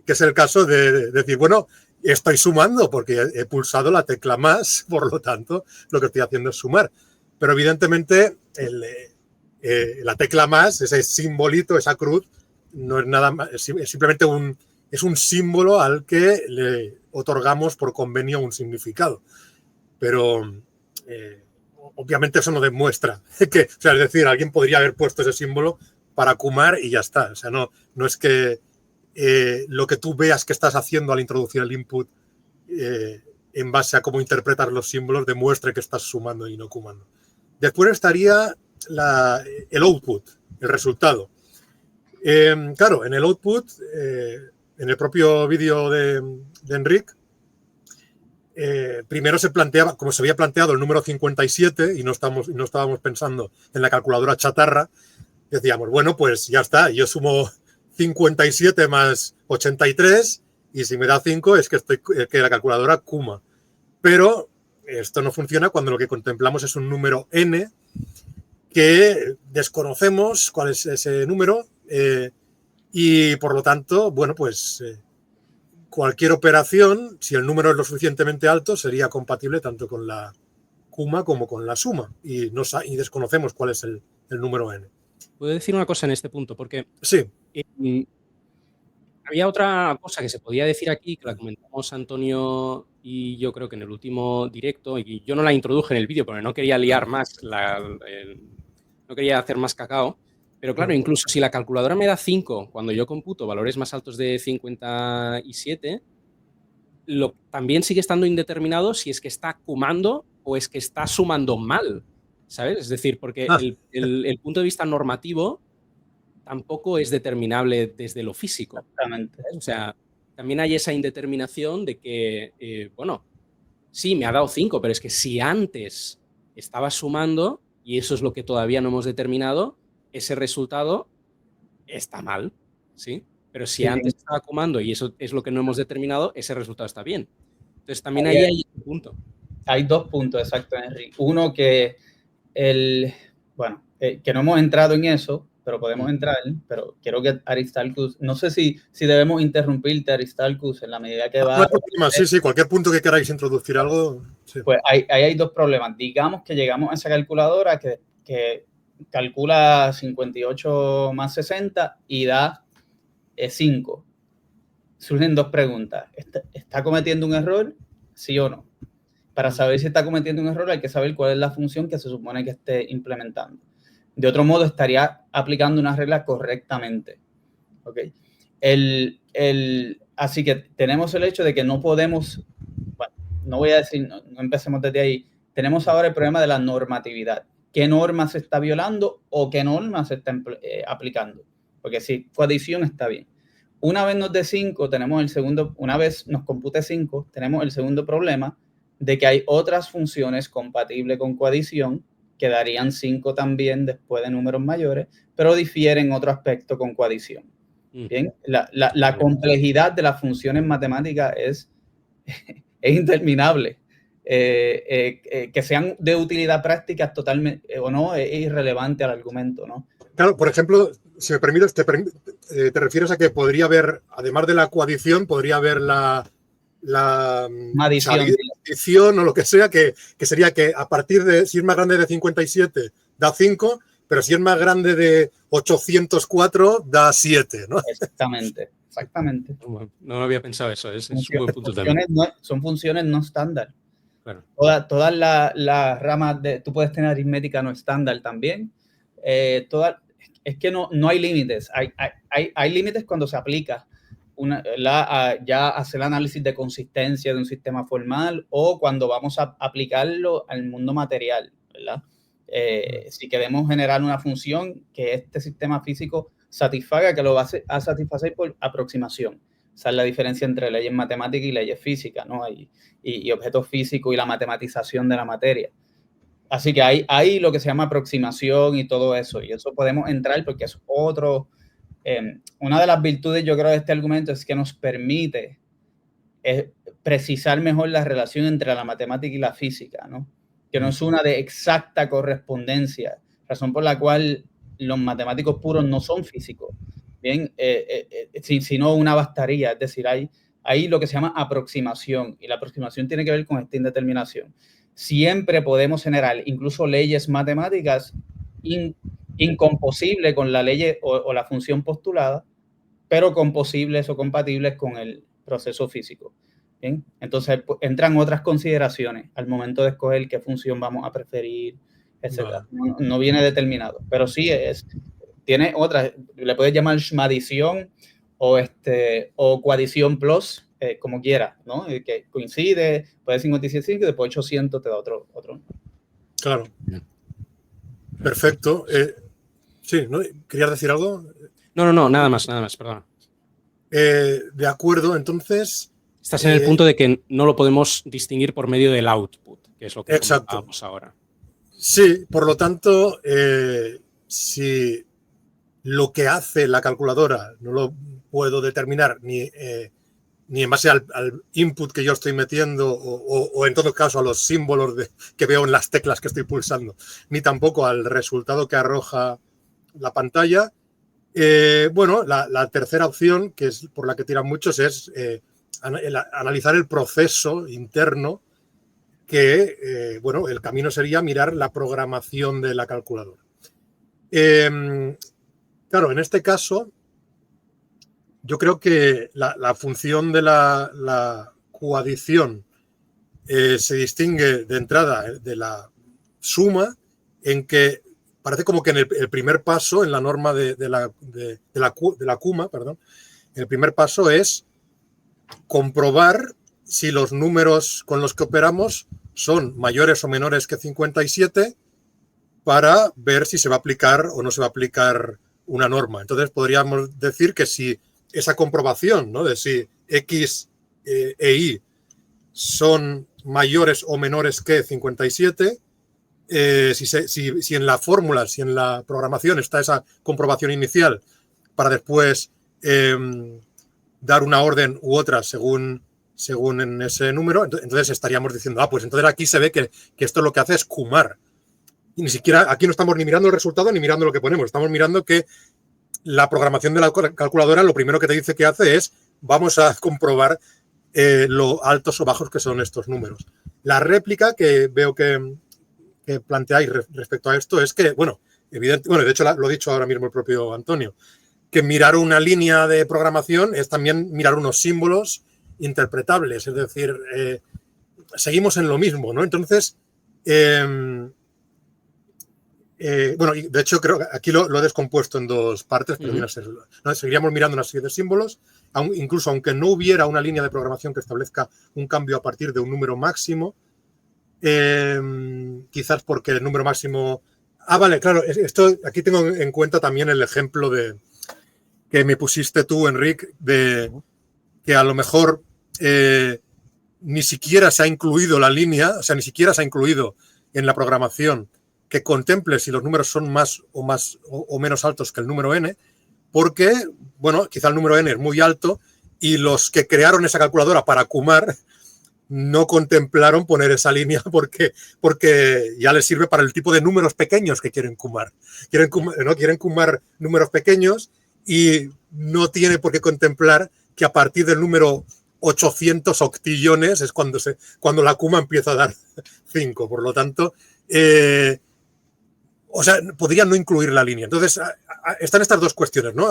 que es el caso de decir, bueno, estoy sumando porque he pulsado la tecla más, por lo tanto, lo que estoy haciendo es sumar. Pero evidentemente la tecla más, ese simbolito, esa cruz, no es nada más, es simplemente un símbolo al que le otorgamos por convenio un significado. Pero obviamente eso no demuestra que, o sea, es decir, alguien podría haber puesto ese símbolo para cumar y ya está. O sea, no es que lo que tú veas que estás haciendo al introducir el input en base a cómo interpretar los símbolos demuestre que estás sumando y no cumando. Después estaría el output, el resultado. Claro, en el output, en el propio vídeo de Enric, primero se planteaba, como se había planteado el número 57 y no estábamos pensando en la calculadora chatarra, decíamos, bueno, pues ya está, yo sumo 57 más 83 y si me da 5 es que la calculadora cuma. Pero esto no funciona cuando lo que contemplamos es un número n que desconocemos cuál es ese número y por lo tanto, bueno, pues cualquier operación, si el número es lo suficientemente alto, sería compatible tanto con la cuma como con la suma y desconocemos cuál es el número n. ¿Puedo decir una cosa en este punto? Porque sí. Había otra cosa que se podía decir aquí, que la comentamos Antonio y yo creo que en el último directo, y yo no la introduje en el vídeo porque no quería liar más, no quería hacer más cacao, pero claro, incluso si la calculadora me da 5 cuando yo computo valores más altos de 57, también sigue estando indeterminado si es que está cumando o es que está sumando mal, ¿sabes? Es decir, porque el punto de vista normativo tampoco es determinable desde lo físico. Exactamente. O sea, también hay esa indeterminación de que, bueno, sí, me ha dado 5, pero es que si antes estaba sumando, y eso es lo que todavía no hemos determinado, ese resultado está mal, ¿sí? Pero si antes estaba cumando y eso es lo que no hemos determinado, ese resultado está bien. Entonces también ahí hay un punto. Hay dos puntos, exacto, Henry. Uno que que no hemos entrado en eso, pero podemos entrar, pero quiero que Aristarchus, no sé si debemos interrumpirte, Aristarchus, en la medida que va... No hay problema, sí, cualquier punto que queráis introducir algo. Sí. Pues ahí hay dos problemas. Digamos que llegamos a esa calculadora que calcula 58 más 60 y da 5. Surgen dos preguntas. ¿Está cometiendo un error? ¿Sí o no? para saber si está cometiendo un error hay que saber cuál es la función que se supone que esté implementando. De otro modo, estaría aplicando una regla correctamente. ¿Okay? Así que tenemos el hecho de que no podemos, bueno, no voy a decir, no empecemos desde ahí, tenemos ahora el problema de la normatividad. ¿Qué norma se está violando o qué norma se está aplicando? Porque si coadición está bien. Una vez nos dé 5, tenemos el segundo, una vez nos compute 5, tenemos el segundo problema de que hay otras funciones compatibles con coadición que darían 5 también después de números mayores, pero difieren en otro aspecto con coadición. Bien, la complejidad de las funciones matemáticas es interminable. Que sean de utilidad práctica totalmente o no es irrelevante al argumento, ¿no? Claro, por ejemplo, si me permites, te refieres a que podría haber, además de la coadición, podría haber la adición o lo que sea, que sería que a partir de, si es más grande de 57, da 5, pero si es más grande de 804, da 7, ¿no? Exactamente. No había pensado eso, es un buen punto también. Son funciones no estándar. Claro. Todas las ramas tú puedes tener aritmética no estándar también. Es que no hay límites. Hay límites cuando se aplica ya hacer el análisis de consistencia de un sistema formal o cuando vamos a aplicarlo al mundo material, ¿verdad? Si queremos generar una función que este sistema físico satisfaga, que lo va a satisfacer por aproximación. Esa es la diferencia entre leyes matemáticas y leyes físicas, ¿no? Y objetos físicos y la matematización de la materia. Así que hay lo que se llama aproximación y todo eso. Y eso podemos entrar porque es otro... una de las virtudes, yo creo, de este argumento es que nos permite precisar mejor la relación entre la matemática y la física, ¿no? Que no es una de exacta correspondencia, razón por la cual los matemáticos puros no son físicos, bien, sino una bastaría, es decir, hay lo que se llama aproximación, y la aproximación tiene que ver con esta indeterminación. Siempre podemos generar incluso leyes matemáticas incomposibles con la ley o la función postulada, pero composibles o compatibles con el proceso físico. ¿Bien? Entonces entran otras consideraciones al momento de escoger qué función vamos a preferir, etc. No viene determinado, pero sí tiene otras, le puedes llamar schmadición o coadición plus, como quiera, ¿no? Que coincide, puede 57 y después 800 te da otro. Claro. Perfecto. Sí, ¿no? ¿Querías decir algo? No, nada más, perdona. De acuerdo, entonces... Estás en el punto de que no lo podemos distinguir por medio del output, que es lo que comentábamos ahora. Sí, por lo tanto, si lo que hace la calculadora no lo puedo determinar ni en base al input que yo estoy metiendo o en todo caso a los símbolos que veo en las teclas que estoy pulsando, ni tampoco al resultado que arroja la pantalla, bueno, la tercera opción, que es por la que tiran muchos, es... analizar el proceso interno que, bueno, el camino sería mirar la programación de la calculadora. Claro, en este caso, yo creo que la función de la coadición se distingue de entrada de la suma, en que parece como que en el primer paso, en la norma de la CUMA, perdón, el primer paso es comprobar si los números con los que operamos son mayores o menores que 57 para ver si se va a aplicar o no se va a aplicar una norma. Entonces podríamos decir que si esa comprobación, ¿no?, de si X e Y son mayores o menores que 57, si en la fórmula, si en la programación está esa comprobación inicial para después... dar una orden u otra según en ese número, entonces estaríamos diciendo, pues entonces aquí se ve que esto lo que hace es cumar. Y ni siquiera, aquí no estamos ni mirando el resultado ni mirando lo que ponemos, estamos mirando que la programación de la calculadora lo primero que te dice que hace es, vamos a comprobar lo altos o bajos que son estos números. La réplica que veo que planteáis respecto a esto es que, bueno, de hecho lo ha dicho ahora mismo el propio Antonio, que mirar una línea de programación es también mirar unos símbolos interpretables. Es decir, seguimos en lo mismo, ¿no? Entonces, bueno, y de hecho creo que aquí lo he descompuesto en dos partes, pero viene a ser, ¿no? Seguiríamos mirando una serie de símbolos, incluso aunque no hubiera una línea de programación que establezca un cambio a partir de un número máximo, quizás porque el número máximo... vale, claro, esto aquí tengo en cuenta también el ejemplo que me pusiste tú, Enric, de que a lo mejor ni siquiera se ha incluido la línea, o sea, ni siquiera se ha incluido en la programación que contemple si los números son más o menos altos que el número n, porque, bueno, quizá el número n es muy alto y los que crearon esa calculadora para Kumar no contemplaron poner esa línea porque ya les sirve para el tipo de números pequeños que quieren Kumar. Quieren Kumar números pequeños y no tiene por qué contemplar que a partir del número 800 octillones es cuando la Kuma empieza a dar 5. Por lo tanto, o sea, podrían no incluir la línea. Entonces, están estas dos cuestiones, ¿no?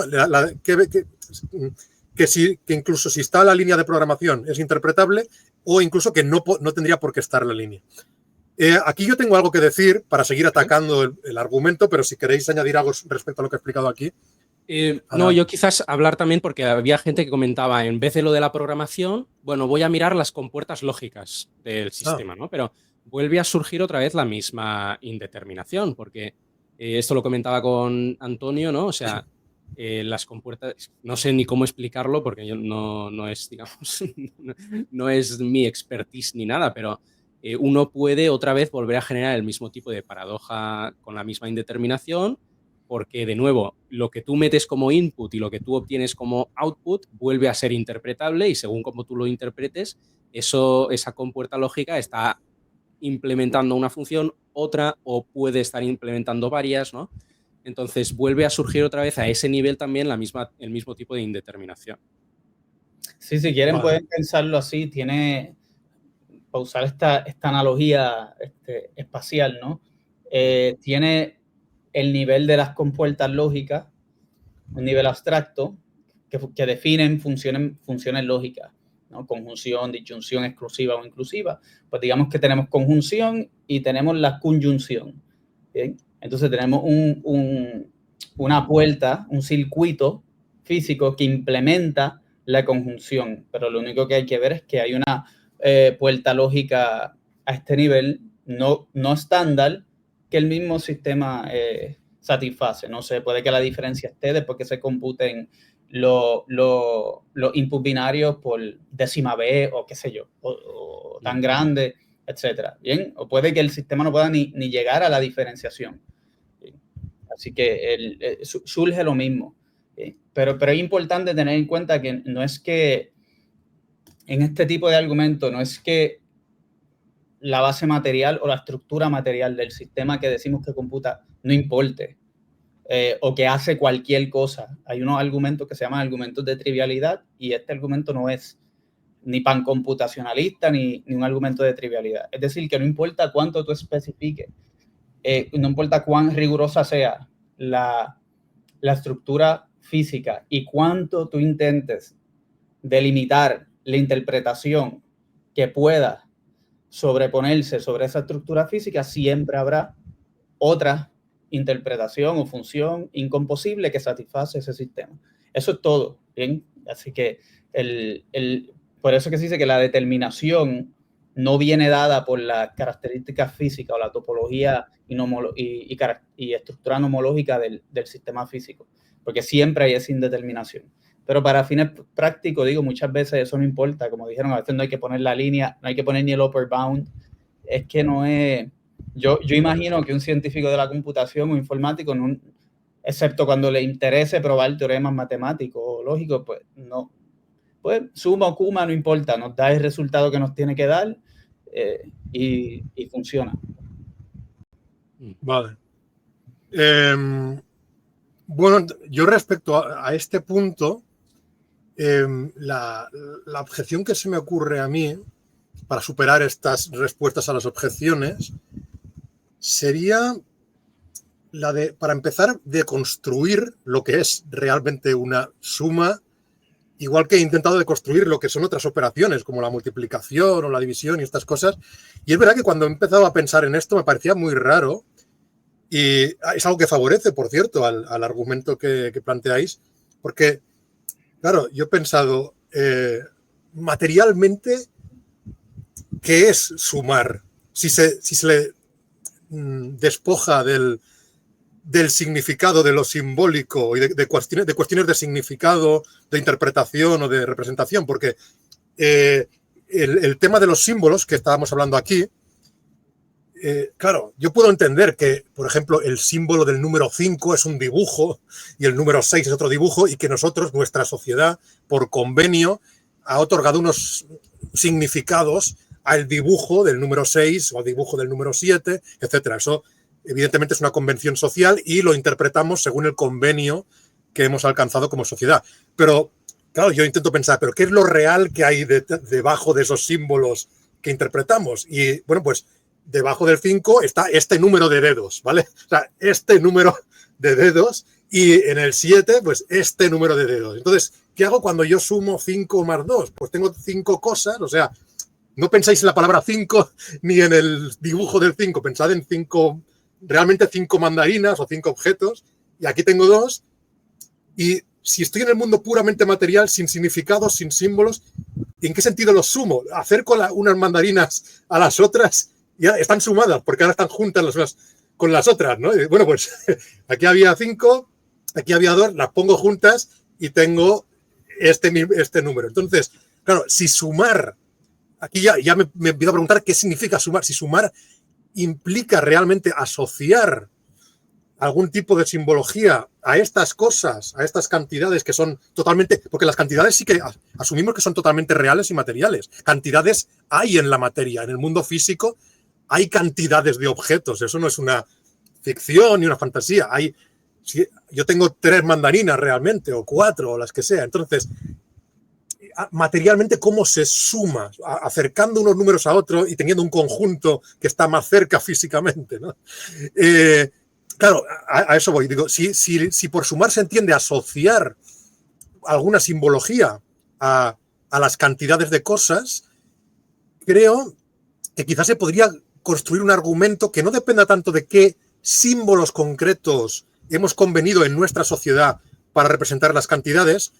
Que incluso si está la línea de programación es interpretable o incluso que no tendría por qué estar la línea. Aquí yo tengo algo que decir para seguir atacando el argumento, pero si queréis añadir algo respecto a lo que he explicado aquí. No, yo quizás hablar también porque había gente que comentaba, en vez de lo de la programación, bueno, voy a mirar las compuertas lógicas del sistema, ¿no? Pero vuelve a surgir otra vez la misma indeterminación, porque esto lo comentaba con Antonio, ¿no? O sea, las compuertas, no sé ni cómo explicarlo porque yo no es, digamos, no es mi expertise ni nada, pero uno puede otra vez volver a generar el mismo tipo de paradoja con la misma indeterminación, porque, de nuevo, lo que tú metes como input y lo que tú obtienes como output vuelve a ser interpretable y según como tú lo interpretes, esa compuerta lógica está implementando una función, otra, o puede estar implementando varias, ¿no? Entonces, vuelve a surgir otra vez a ese nivel también el mismo tipo de indeterminación. Sí, si quieren pueden pensarlo así, para usar esta analogía espacial, ¿no? Tiene el nivel de las compuertas lógicas, un nivel abstracto, que definen funciones lógicas, ¿no? Conjunción, disyunción, exclusiva o inclusiva. Pues digamos que tenemos conjunción y tenemos la conjunción. ¿Bien? Entonces tenemos una puerta, un circuito físico que implementa la conjunción, pero lo único que hay que ver es que hay una puerta lógica a este nivel no estándar que el mismo sistema satisface. No sé, puede que la diferencia esté después que se computen los input binarios por décima vez o qué sé yo, o tan grande, etcétera. Bien, o puede que el sistema no pueda ni llegar a la diferenciación. Bien. Así que surge lo mismo. Pero es importante tener en cuenta que no es que en este tipo de argumento no es que la base material o la estructura material del sistema que decimos que computa no importe o que hace cualquier cosa. Hay unos argumentos que se llaman argumentos de trivialidad y este argumento no es ni pancomputacionalista ni un argumento de trivialidad. Es decir, que no importa cuánto tú especifiques, no importa cuán rigurosa sea la estructura física y cuánto tú intentes delimitar la interpretación que pueda sobreponerse sobre esa estructura física, siempre habrá otra interpretación o función incomposible que satisface ese sistema. Eso es todo, ¿bien? Así que por eso que se dice que la determinación no viene dada por las características físicas o la topología y estructura nomológica del sistema físico, porque siempre hay esa indeterminación. Pero para fines prácticos, digo, muchas veces eso no importa. Como dijeron, a veces no hay que poner la línea, no hay que poner ni el upper bound. Es que no es... Yo imagino que un científico de la computación o informático, excepto cuando le interese probar teoremas matemáticos o lógicos, pues no. Pues suma o cuma, no importa. Nos da el resultado que nos tiene que dar y funciona. Vale. Bueno, yo respecto a este punto... la objeción que se me ocurre a mí para superar estas respuestas a las objeciones sería la de, para empezar, de construir lo que es realmente una suma igual que he intentado deconstruir lo que son otras operaciones, como la multiplicación o la división y estas cosas. Y es verdad que cuando he empezado a pensar en esto me parecía muy raro, y es algo que favorece, por cierto, al argumento que planteáis, porque, claro, yo he pensado, materialmente, ¿qué es sumar? Si se le despoja del significado, de lo simbólico y de cuestiones de significado, de interpretación o de representación, porque el tema de los símbolos que estábamos hablando aquí, claro, yo puedo entender que, por ejemplo, el símbolo del número 5 es un dibujo y el número 6 es otro dibujo y que nosotros, nuestra sociedad, por convenio, ha otorgado unos significados al dibujo del número 6 o al dibujo del número 7, etcétera. Eso, evidentemente, es una convención social y lo interpretamos según el convenio que hemos alcanzado como sociedad. Pero, claro, yo intento pensar, ¿pero qué es lo real que hay debajo de esos símbolos que interpretamos? Y, bueno, pues debajo del 5 está este número de dedos, ¿vale? O sea, este número de dedos, y en el 7, pues este número de dedos. Entonces, ¿qué hago cuando yo sumo 5 más 2? Pues tengo 5 cosas, o sea, no pensáis en la palabra 5 ni en el dibujo del 5, pensad en 5, realmente 5 mandarinas o 5 objetos, y aquí tengo 2, y si estoy en el mundo puramente material, sin significados, sin símbolos, ¿en qué sentido los sumo? Acerco unas mandarinas a las otras, ya están sumadas, porque ahora están juntas las unas con las otras, ¿no? Y bueno, pues aquí había 5, aquí había 2, las pongo juntas y tengo este número. Entonces, claro, si sumar, aquí ya me empiezo a preguntar qué significa sumar. Si sumar implica realmente asociar algún tipo de simbología a estas cosas, a estas cantidades que son totalmente, porque las cantidades sí que asumimos que son totalmente reales y materiales. Cantidades hay en la materia, en el mundo físico hay cantidades de objetos, eso no es una ficción ni una fantasía. Yo tengo 3 mandarinas realmente, o 4, o las que sea. Entonces, materialmente, ¿cómo se suma? Acercando unos números a otros y teniendo un conjunto que está más cerca físicamente, ¿no? Claro, a eso voy. Digo, si por sumar se entiende asociar alguna simbología a las cantidades de cosas, creo que quizás se podría construir un argumento que no dependa tanto de qué símbolos concretos hemos convenido en nuestra sociedad para representar las cantidades,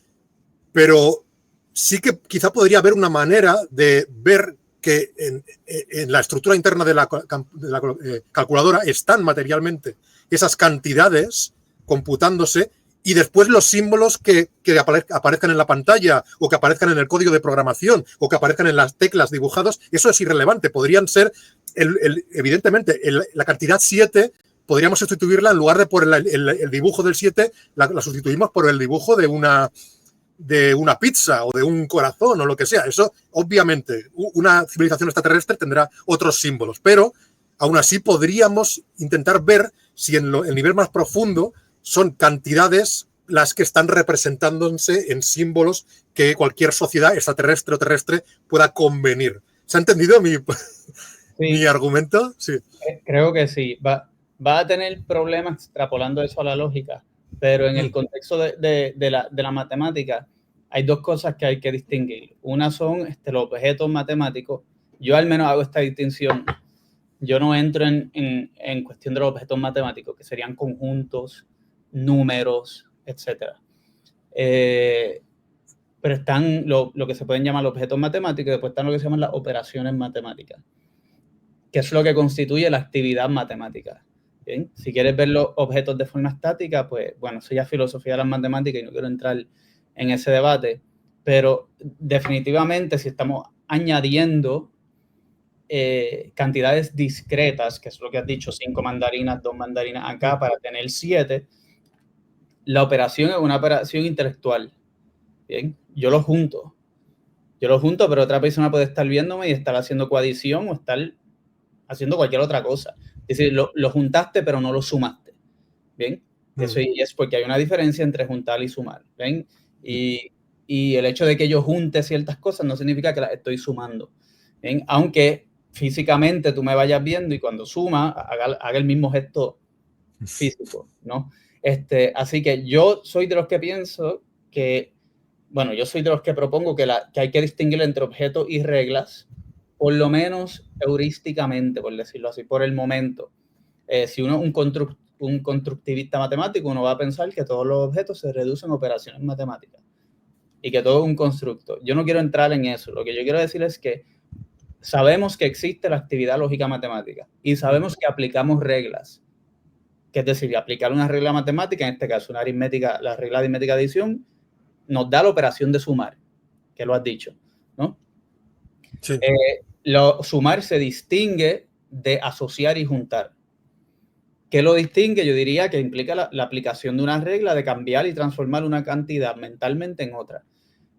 pero sí que quizá podría haber una manera de ver que en la estructura interna de la calculadora están materialmente esas cantidades computándose, y después los símbolos que aparezcan en la pantalla o que aparezcan en el código de programación o que aparezcan en las teclas dibujados, eso es irrelevante. Podrían ser, evidentemente, la cantidad 7, podríamos sustituirla, en lugar de por el dibujo del 7, la sustituimos por el dibujo de una pizza o de un corazón o lo que sea. Eso, obviamente, una civilización extraterrestre tendrá otros símbolos, pero aún así podríamos intentar ver si en el nivel más profundo son cantidades las que están representándose en símbolos que cualquier sociedad extraterrestre o terrestre pueda convenir. ¿Se ha entendido mi argumento? Sí. Creo que sí. Va a tener problemas extrapolando eso a la lógica, pero en el contexto de la matemática hay 2 cosas que hay que distinguir. Una son los objetos matemáticos. Yo al menos hago esta distinción. Yo no entro en cuestión de los objetos matemáticos, que serían conjuntos, números, etc. Pero están lo que se pueden llamar los objetos matemáticos, y después están lo que se llaman las operaciones matemáticas, que es lo que constituye la actividad matemática. ¿Bien? Si quieres ver los objetos de forma estática, pues bueno, eso ya es filosofía de las matemáticas y no quiero entrar en ese debate, pero definitivamente si estamos añadiendo cantidades discretas, que es lo que has dicho, 5 mandarinas, 2 mandarinas acá para tener 7, la operación es una operación intelectual. Bien, yo lo junto, pero otra persona puede estar viéndome y estar haciendo coadición o estar haciendo cualquier otra cosa. Es decir, lo juntaste, pero no lo sumaste. Bien, eso es porque hay una diferencia entre juntar y sumar. ¿Ven? Y el hecho de que yo junte ciertas cosas no significa que las estoy sumando. ¿Bien? Aunque físicamente tú me vayas viendo y cuando suma, haga el mismo gesto físico, ¿no? Así que yo soy de los que pienso que bueno, yo soy de los que propongo que hay que distinguir entre objetos y reglas, por lo menos heurísticamente, por decirlo así, por el momento. Si uno es un constructivista matemático, uno va a pensar que todos los objetos se reducen a operaciones matemáticas y que todo es un constructo. Yo no quiero entrar en eso. Lo que yo quiero decir es que sabemos que existe la actividad lógica matemática y sabemos que aplicamos reglas. Que es decir, aplicar una regla matemática, en este caso una aritmética, la regla aritmética de adición, nos da la operación de sumar, que lo has dicho, ¿no? Sí. Sumar se distingue de asociar y juntar. ¿Qué lo distingue? Yo diría que implica la aplicación de una regla de cambiar y transformar una cantidad mentalmente en otra.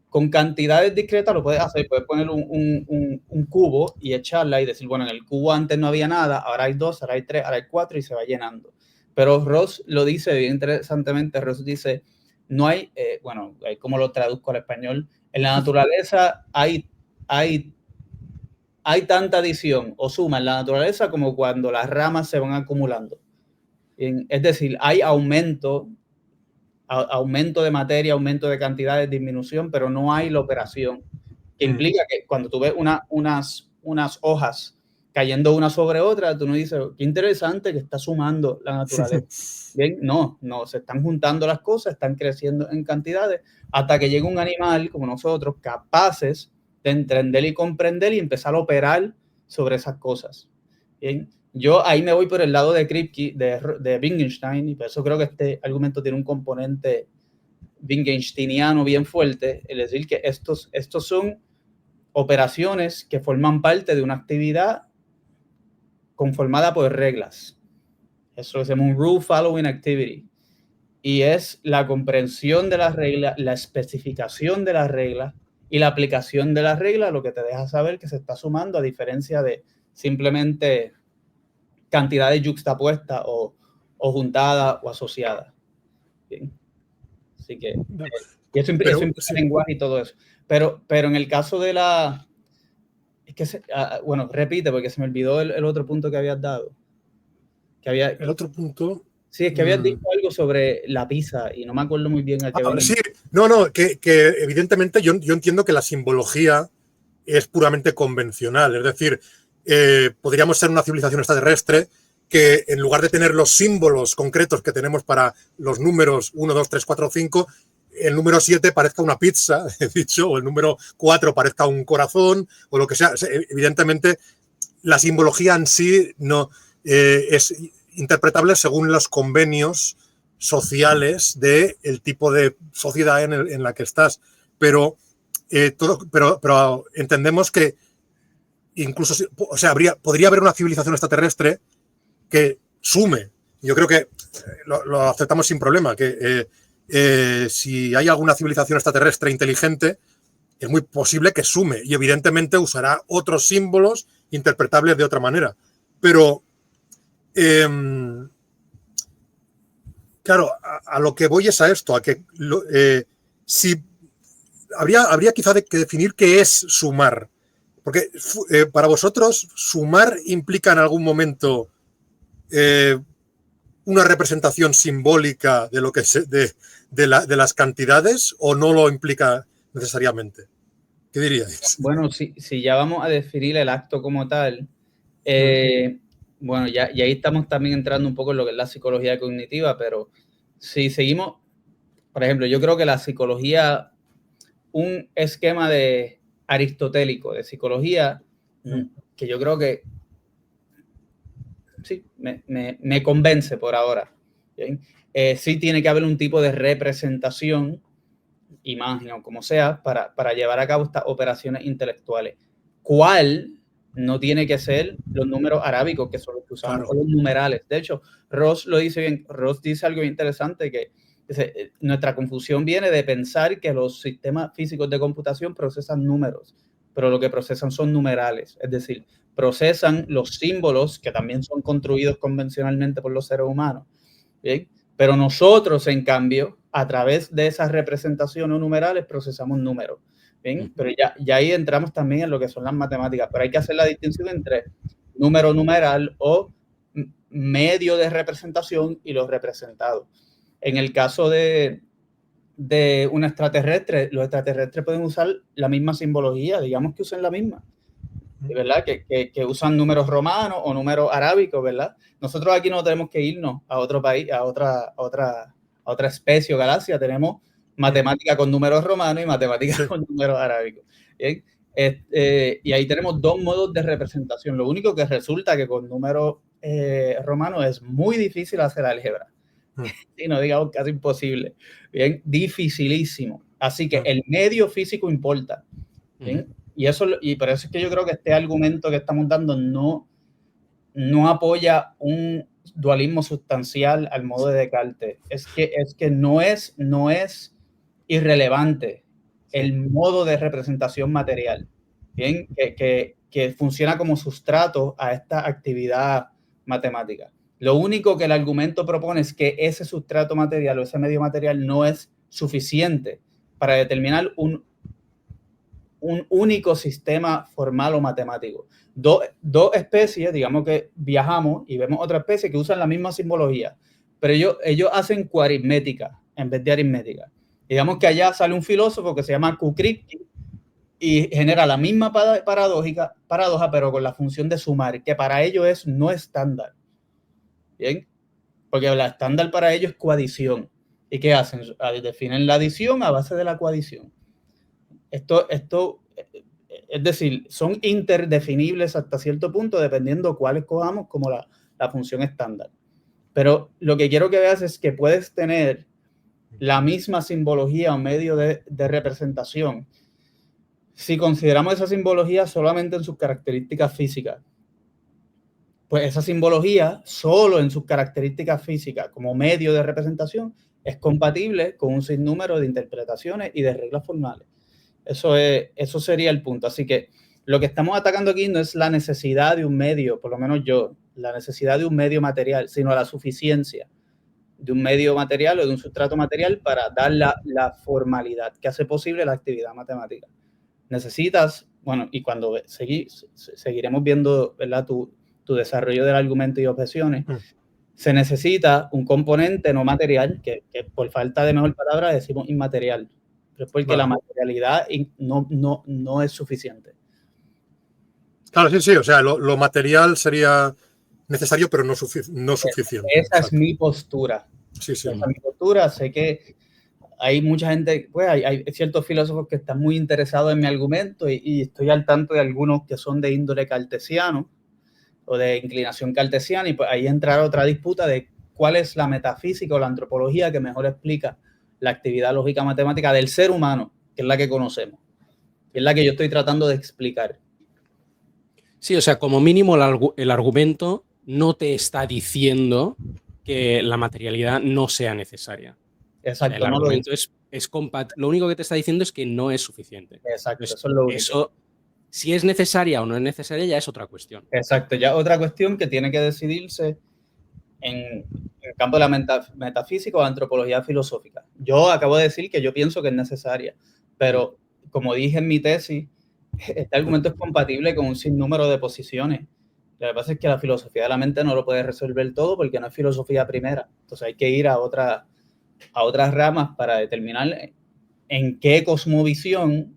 Con cantidades discretas lo puedes hacer, puedes poner un cubo y echarla y decir, bueno, en el cubo antes no había nada, ahora hay 2, ahora hay 3, ahora hay 4 y se va llenando. Pero Ross lo dice bien interesantemente, Ross dice, no hay, bueno, ¿cómo lo traduzco al español? En la naturaleza hay tanta adición o suma en la naturaleza como cuando las ramas se van acumulando. Es decir, hay aumento de materia, aumento de cantidades, disminución, pero no hay la operación, que implica que cuando tú ves unas hojas cayendo una sobre otra, tú no dices, qué interesante que está sumando la naturaleza. Bien, no, se están juntando las cosas, están creciendo en cantidades, hasta que llega un animal como nosotros, capaces de entender y comprender y empezar a operar sobre esas cosas. Bien. Yo ahí me voy por el lado de Kripke, de Wittgenstein, y por eso creo que este argumento tiene un componente wittgensteiniano bien fuerte, es decir, que estos son operaciones que forman parte de una actividad conformada por reglas. Eso se llama un rule following activity. Y es la comprensión de las reglas, la especificación de las reglas y la aplicación de las reglas lo que te deja saber que se está sumando, a diferencia de simplemente cantidades yuxtapuestas o juntadas o asociadas. Bien. Así que eso implica lenguaje y todo eso. Pero en el caso de la... Es que, bueno, repite porque se me olvidó el otro punto que habías dado. El otro punto... Sí, es que habías dicho algo sobre la pizza y no me acuerdo muy bien a qué venía. Sí, que evidentemente yo entiendo que la simbología es puramente convencional. Es decir, podríamos ser una civilización extraterrestre que en lugar de tener los símbolos concretos que tenemos para los números 1, 2, 3, 4, 5, el número 7 parezca una pizza, he dicho, o el número 4 parezca un corazón, o lo que sea. Evidentemente, la simbología en sí no es interpretable según los convenios sociales del tipo de sociedad en la que estás. Pero entendemos que incluso, o sea, podría haber una civilización extraterrestre que sume. Yo creo que lo aceptamos sin problema, que si hay alguna civilización extraterrestre inteligente, es muy posible que sume y evidentemente usará otros símbolos interpretables de otra manera. Pero, claro, a lo que voy es a esto, a que si habría quizá que definir qué es sumar. Porque para vosotros, sumar implica en algún momento una representación simbólica de lo que de las cantidades, o no lo implica necesariamente. ¿Qué diríais? Bueno, si ya vamos a definir el acto como tal, bueno, y ahí estamos también entrando un poco en lo que es la psicología cognitiva, pero si seguimos, por ejemplo, yo creo que la psicología, un esquema aristotélico de psicología, que yo creo que sí, me convence por ahora. Sí tiene que haber un tipo de representación, imagen o como sea, para llevar a cabo estas operaciones intelectuales. ¿Cuál? No tiene que ser los números arábicos, que son los que usamos, claro, o los numerales. De hecho, Ross lo dice bien. Ross dice algo interesante, que dice, nuestra confusión viene de pensar que los sistemas físicos de computación procesan números, pero lo que procesan son numerales. Es decir, procesan los símbolos que también son construidos convencionalmente por los seres humanos. ¿Bien? Pero nosotros, en cambio, a través de esas representaciones numerales, procesamos números. ¿Bien? Pero ya ahí entramos también en lo que son las matemáticas, pero hay que hacer la distinción entre número numeral o medio de representación y los representados. En el caso de de un extraterrestre. Los extraterrestres pueden usar la misma simbología, digamos que usen la misma, ¿verdad? Que usan números romanos o números arábicos, ¿verdad? Nosotros aquí no tenemos que irnos a otro país, a otra especie o galaxia. Tenemos matemática con números romanos y matemática con números arábicos. ¿Bien? Y ahí tenemos dos modos de representación. Lo único que resulta que con números romanos es muy difícil hacer álgebra. Y no digamos casi imposible. Bien, dificilísimo. Así que el medio físico importa. ¿Bien? Y por eso es que yo creo que este argumento que estamos dando no apoya un dualismo sustancial al modo de Descartes. Es que no es irrelevante el modo de representación material, ¿bien? Que funciona como sustrato a esta actividad matemática. Lo único que el argumento propone es que ese sustrato material o ese medio material no es suficiente para determinar un único sistema formal o matemático. Dos especies, digamos que viajamos y vemos otra especie que usan la misma simbología, pero ellos hacen cuaritmética en vez de aritmética. Digamos que allá sale un filósofo que se llama Kukripke y genera la misma paradoja, pero con la función de sumar, que para ellos es no estándar. ¿Bien? Porque la estándar para ellos es coadición. ¿Y qué hacen? Definen la adición a base de la coadición. Esto, es decir, son interdefinibles hasta cierto punto, dependiendo cuál escojamos como la función estándar. Pero lo que quiero que veas es que puedes tener la misma simbología o medio de representación si consideramos esa simbología solamente en sus características físicas. Pues esa simbología, solo en sus características físicas como medio de representación, es compatible con un sinnúmero de interpretaciones y de reglas formales. Eso sería el punto. Así que lo que estamos atacando aquí no es la necesidad de un medio, por lo menos yo, la necesidad de un medio material, sino la suficiencia de un medio material o de un sustrato material para dar la formalidad que hace posible la actividad matemática. Necesitas, bueno, y cuando seguiremos viendo, ¿verdad?, tu desarrollo del argumento y objeciones, se necesita un componente no material, que por falta de mejor palabra decimos inmaterial, pero es porque la materialidad no es suficiente. Claro, sí, o sea, lo material sería necesario, pero no suficiente. Esa es mi postura. Sí. Esa es mi postura. Sé que hay mucha gente, pues hay ciertos filósofos que están muy interesados en mi argumento y estoy al tanto de algunos que son de índole cartesiano o de inclinación cartesiana, y pues ahí entrará otra disputa de cuál es la metafísica o la antropología que mejor explica la actividad lógica matemática del ser humano, que es la que conocemos, que es la que yo estoy tratando de explicar. Sí, o sea, como mínimo el argumento no te está diciendo que la materialidad no sea necesaria. Exacto. O sea, el argumento lo único que te está diciendo es que no es suficiente. Exacto, Entonces, eso es lo único. Eso, si es necesaria o no es necesaria, ya es otra cuestión. Exacto, ya otra cuestión que tiene que decidirse en el campo de la metafísica o antropología filosófica. Yo acabo de decir que yo pienso que es necesaria, pero como dije en mi tesis, este argumento es compatible con un sinnúmero de posiciones. Lo que pasa es que la filosofía de la mente no lo puede resolver todo porque no es filosofía primera. Entonces hay que ir a otras ramas para determinar en qué cosmovisión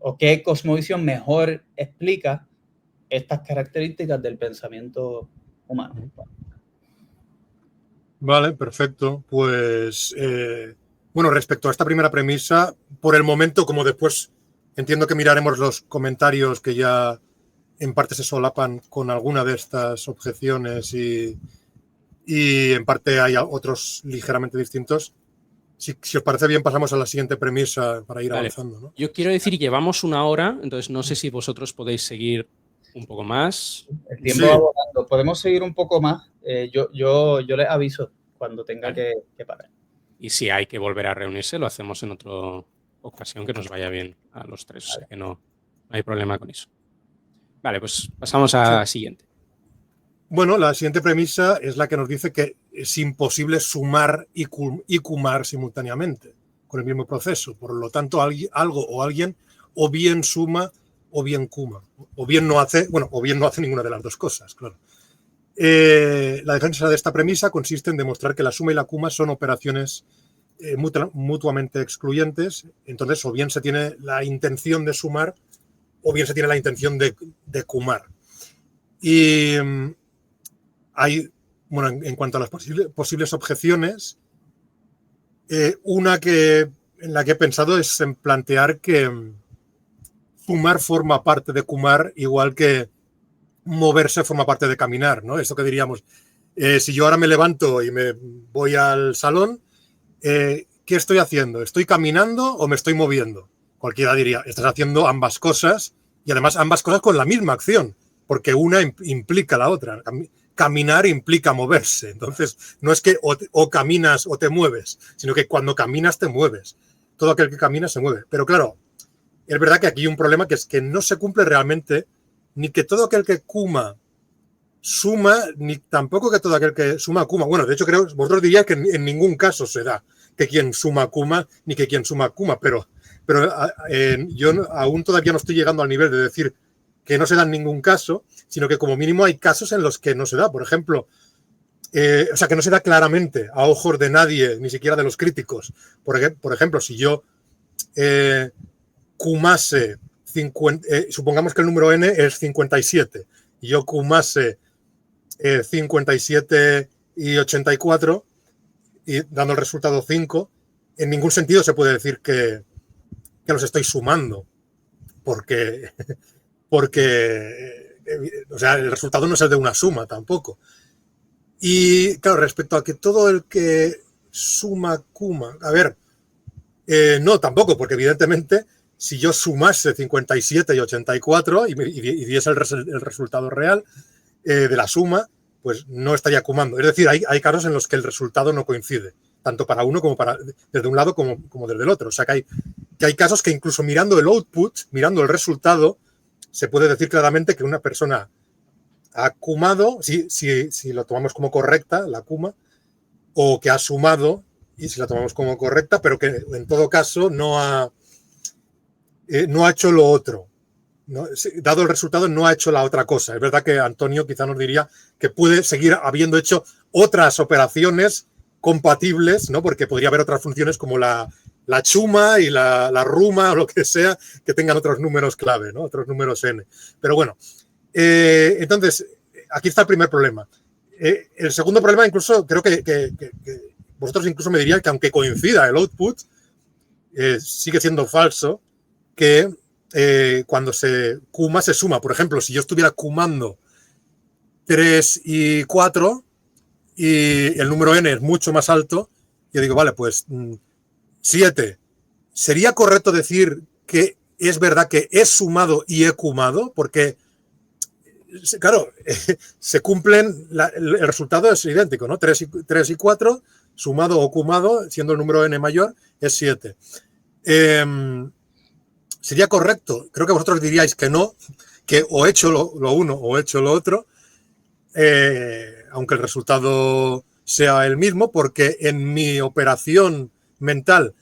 o qué cosmovisión mejor explica estas características del pensamiento humano. Vale, perfecto. Pues, bueno, respecto a esta primera premisa, por el momento, como después entiendo que miraremos los comentarios que ya en parte se solapan con alguna de estas objeciones y en parte hay otros ligeramente distintos. Si os parece bien, pasamos a la siguiente premisa para ir avanzando, ¿no? Yo quiero decir, llevamos 1 hora, entonces no sé si vosotros podéis seguir un poco más. El tiempo va volando. Podemos seguir un poco más. Yo les aviso cuando tenga que parar. Y si hay que volver a reunirse, lo hacemos en otra ocasión que nos vaya bien a los tres. Vale. O sea que no hay problema con eso. Vale, pues pasamos a la siguiente. Bueno, la siguiente premisa es la que nos dice que es imposible sumar y cumar simultáneamente con el mismo proceso. Por lo tanto, algo o alguien o bien suma o bien cuma. O bien no hace ninguna de las dos cosas, claro. La defensa de esta premisa consiste en demostrar que la suma y la cuma son operaciones mutuamente excluyentes, entonces o bien se tiene la intención de sumar o bien se tiene la intención de cumar. Y hay, bueno, en cuanto a las posibles objeciones, una en la que he pensado es en plantear que sumar forma parte de cumar, igual que moverse forma parte de caminar, ¿no? Esto que diríamos, si yo ahora me levanto y me voy al salón, ¿qué estoy haciendo? ¿Estoy caminando o me estoy moviendo? Cualquiera diría, estás haciendo ambas cosas y además ambas cosas con la misma acción, porque una implica la otra. Caminar implica moverse. Entonces, no es que o caminas o te mueves, sino que cuando caminas te mueves. Todo aquel que camina se mueve. Pero claro, es verdad que aquí hay un problema que es que no se cumple realmente ni que todo aquel que cuma suma, ni tampoco que todo aquel que suma cuma. Bueno, de hecho, creo, vosotros diríais que en ningún caso se da que quien suma cuma ni que quien suma cuma, pero yo aún todavía no estoy llegando al nivel de decir que no se da en ningún caso, sino que como mínimo hay casos en los que no se da. Por ejemplo, o sea, que no se da claramente a ojos de nadie, ni siquiera de los críticos. Por ejemplo, si yo cumase, supongamos que el número n es 57, y yo cumase 57 y 84, y dando el resultado 5, en ningún sentido se puede decir que los estoy sumando, porque o sea, el resultado no es el de una suma tampoco. Y claro, respecto a que todo el que suma cuma, a ver, no tampoco, porque evidentemente si yo sumase 57 y 84 y diese el resultado real de la suma, pues no estaría cumando. Es decir, hay casos en los que el resultado no coincide, tanto para uno como desde un lado como desde el otro. O sea, que hay casos que incluso mirando el output, mirando el resultado, se puede decir claramente que una persona ha cumado, si lo tomamos como correcta, la cuma, o que ha sumado, y si la tomamos como correcta, pero que en todo caso no ha hecho lo otro. ¿No? Dado el resultado, no ha hecho la otra cosa. Es verdad que Antonio quizá nos diría que puede seguir habiendo hecho otras operaciones compatibles, ¿no? Porque podría haber otras funciones como la chuma y la ruma o lo que sea, que tengan otros números clave, ¿no? Otros números n. Pero bueno, entonces, aquí está el primer problema. El segundo problema, incluso, creo que vosotros incluso me diríais que aunque coincida el output, sigue siendo falso que cuando se cuma, se suma. Por ejemplo, si yo estuviera cumando 3 y 4 y el número n es mucho más alto, yo digo, vale, pues 7. ¿Sería correcto decir que es verdad que he sumado y he cumado? Porque, claro, se cumplen, el resultado es idéntico, ¿no? 3 y 4, sumado o cumado, siendo el número n mayor, es 7. ¿Sería correcto? Creo que vosotros diríais que no, que o he hecho lo uno o he hecho lo otro, aunque el resultado sea el mismo, porque en mi operación mental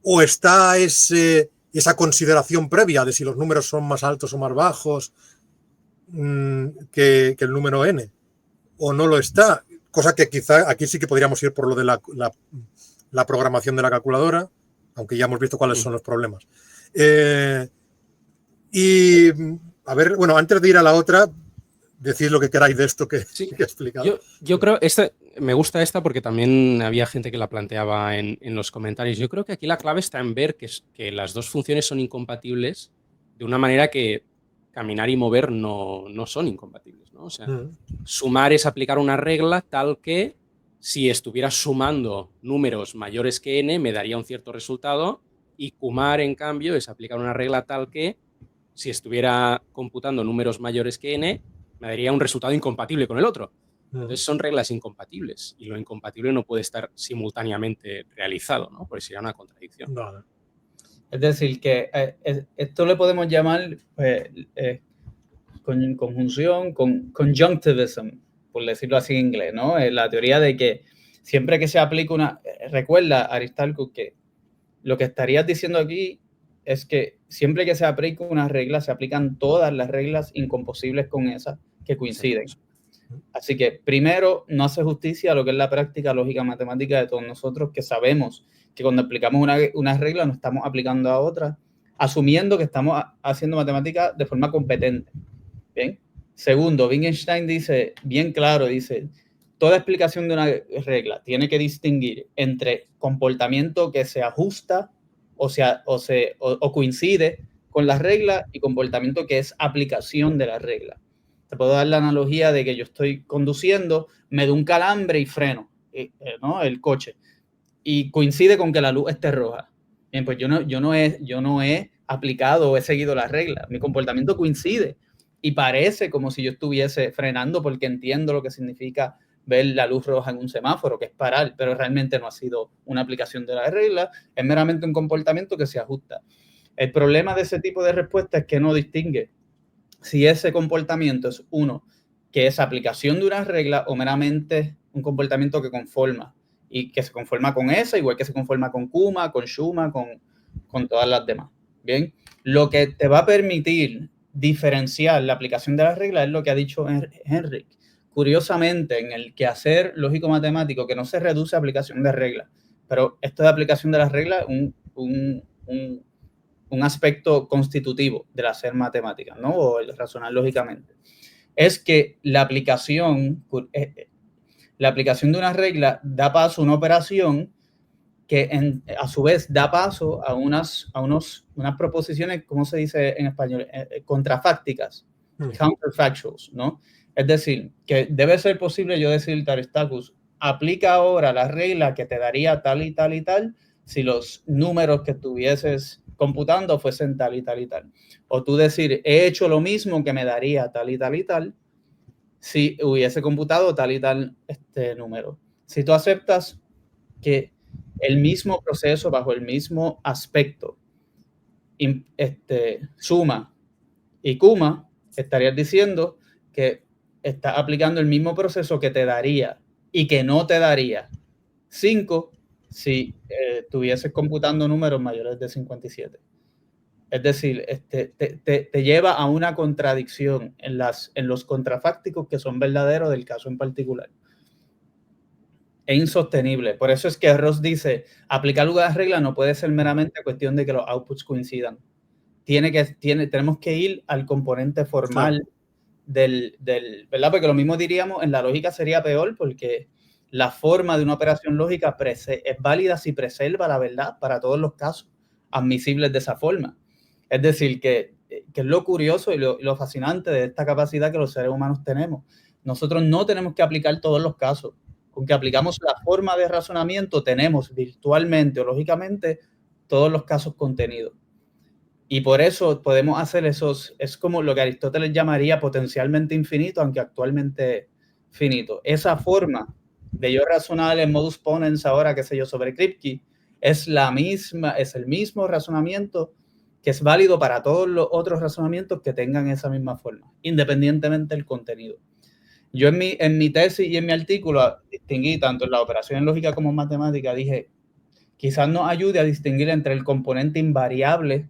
o está esa consideración previa de si los números son más altos o más bajos que el número n, o no lo está, cosa que quizá aquí sí que podríamos ir por lo de la programación de la calculadora, aunque ya hemos visto cuáles son los problemas. Y, a ver, bueno, antes de ir a la otra, decid lo que queráis de esto que he explicado. Yo creo, me gusta esta porque también había gente que la planteaba en los comentarios. Yo creo que aquí la clave está en ver que las dos funciones son incompatibles de una manera que caminar y mover no son incompatibles, ¿no? O sea, sumar es aplicar una regla tal que si estuviera sumando números mayores que n, me daría un cierto resultado, y cumar, en cambio, es aplicar una regla tal que si estuviera computando números mayores que n, me daría un resultado incompatible con el otro. Entonces son reglas incompatibles y lo incompatible no puede estar simultáneamente realizado, ¿no? Porque sería una contradicción. Vale. Es decir, que esto le podemos llamar conjunción, conjunctivism, por decirlo así en inglés, ¿no? La teoría de que siempre que se aplica una... Recuerda, Aristarco, que lo que estarías diciendo aquí es que siempre que se aplica una regla, se aplican todas las reglas incomposibles con esas que coinciden. Así que primero, no hace justicia a lo que es la práctica lógica matemática de todos nosotros, que sabemos que cuando aplicamos una regla no estamos aplicando a otra, asumiendo que estamos haciendo matemática de forma competente. Bien. Segundo, Wittgenstein dice, bien claro, dice, toda explicación de una regla tiene que distinguir entre comportamiento que se ajusta o coincide con la regla y comportamiento que es aplicación de la regla. Te puedo dar la analogía de que yo estoy conduciendo, me doy un calambre y freno, ¿no? El coche, y coincide con que la luz esté roja. Bien, pues yo no he aplicado o he seguido la regla. Mi comportamiento coincide y parece como si yo estuviese frenando porque entiendo lo que significa ver la luz roja en un semáforo, que es parar, pero realmente no ha sido una aplicación de la regla, es meramente un comportamiento que se ajusta. El problema de ese tipo de respuesta es que no distingue si ese comportamiento es uno que es aplicación de una regla o meramente un comportamiento que conforma y que se conforma con esa, igual que se conforma con Kuma, con Shuma, con todas las demás. Bien, lo que te va a permitir diferenciar la aplicación de la regla es lo que ha dicho Henrik. Curiosamente, en el quehacer lógico-matemático, que no se reduce a aplicación de reglas, pero esto de aplicación de las reglas un aspecto constitutivo del hacer matemáticas, ¿no? O el razonar lógicamente. Es que la aplicación de una regla da paso a una operación que a su vez da paso a unas proposiciones, ¿cómo se dice en español? Contrafácticas, counterfactuals, ¿no? Es decir, que debe ser posible yo decirte a Aristarchus, aplica ahora la regla que te daría tal y tal y tal si los números que estuvieses computando fuesen tal y tal y tal. O tú decir, he hecho lo mismo que me daría tal y tal y tal si hubiese computado tal y tal número. Si tú aceptas que el mismo proceso bajo el mismo aspecto, suma y kuma, estarías diciendo que está aplicando el mismo proceso que te daría y que no te daría 5 si estuvieses computando números mayores de 57. Es decir, te lleva a una contradicción en los contrafácticos que son verdaderos del caso en particular. Es insostenible. Por eso es que Ross dice, aplicar una regla no puede ser meramente cuestión de que los outputs coincidan. Tenemos que ir al componente formal del, ¿verdad? Porque lo mismo diríamos, en la lógica sería peor porque la forma de una operación lógica es válida si preserva la verdad para todos los casos admisibles de esa forma. Es decir, que es lo curioso y lo fascinante de esta capacidad que los seres humanos tenemos. Nosotros no tenemos que aplicar todos los casos. Aunque aplicamos la forma de razonamiento, tenemos virtualmente o lógicamente todos los casos contenidos. Y por eso podemos hacer es como lo que Aristóteles llamaría potencialmente infinito, aunque actualmente finito. Esa forma de yo razonar en modus ponens ahora, qué sé yo, sobre Kripke, es el mismo razonamiento que es válido para todos los otros razonamientos que tengan esa misma forma, independientemente del contenido. Yo en mi tesis y en mi artículo distinguí tanto en la operación lógica como en matemática, dije, quizás nos ayude a distinguir entre el componente invariable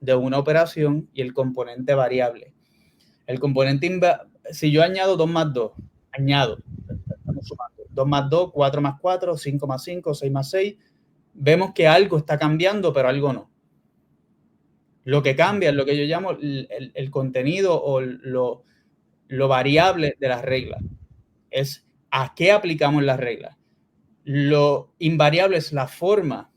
de una operación y el componente variable. El componente si yo añado 2 más 2, estamos sumando 2 más 2, 4 más 4, 5 más 5, 6 más 6, vemos que algo está cambiando, pero algo no. Lo que cambia es lo que yo llamo el contenido o lo variable de las reglas. Es a qué aplicamos las reglas. Lo invariable es la forma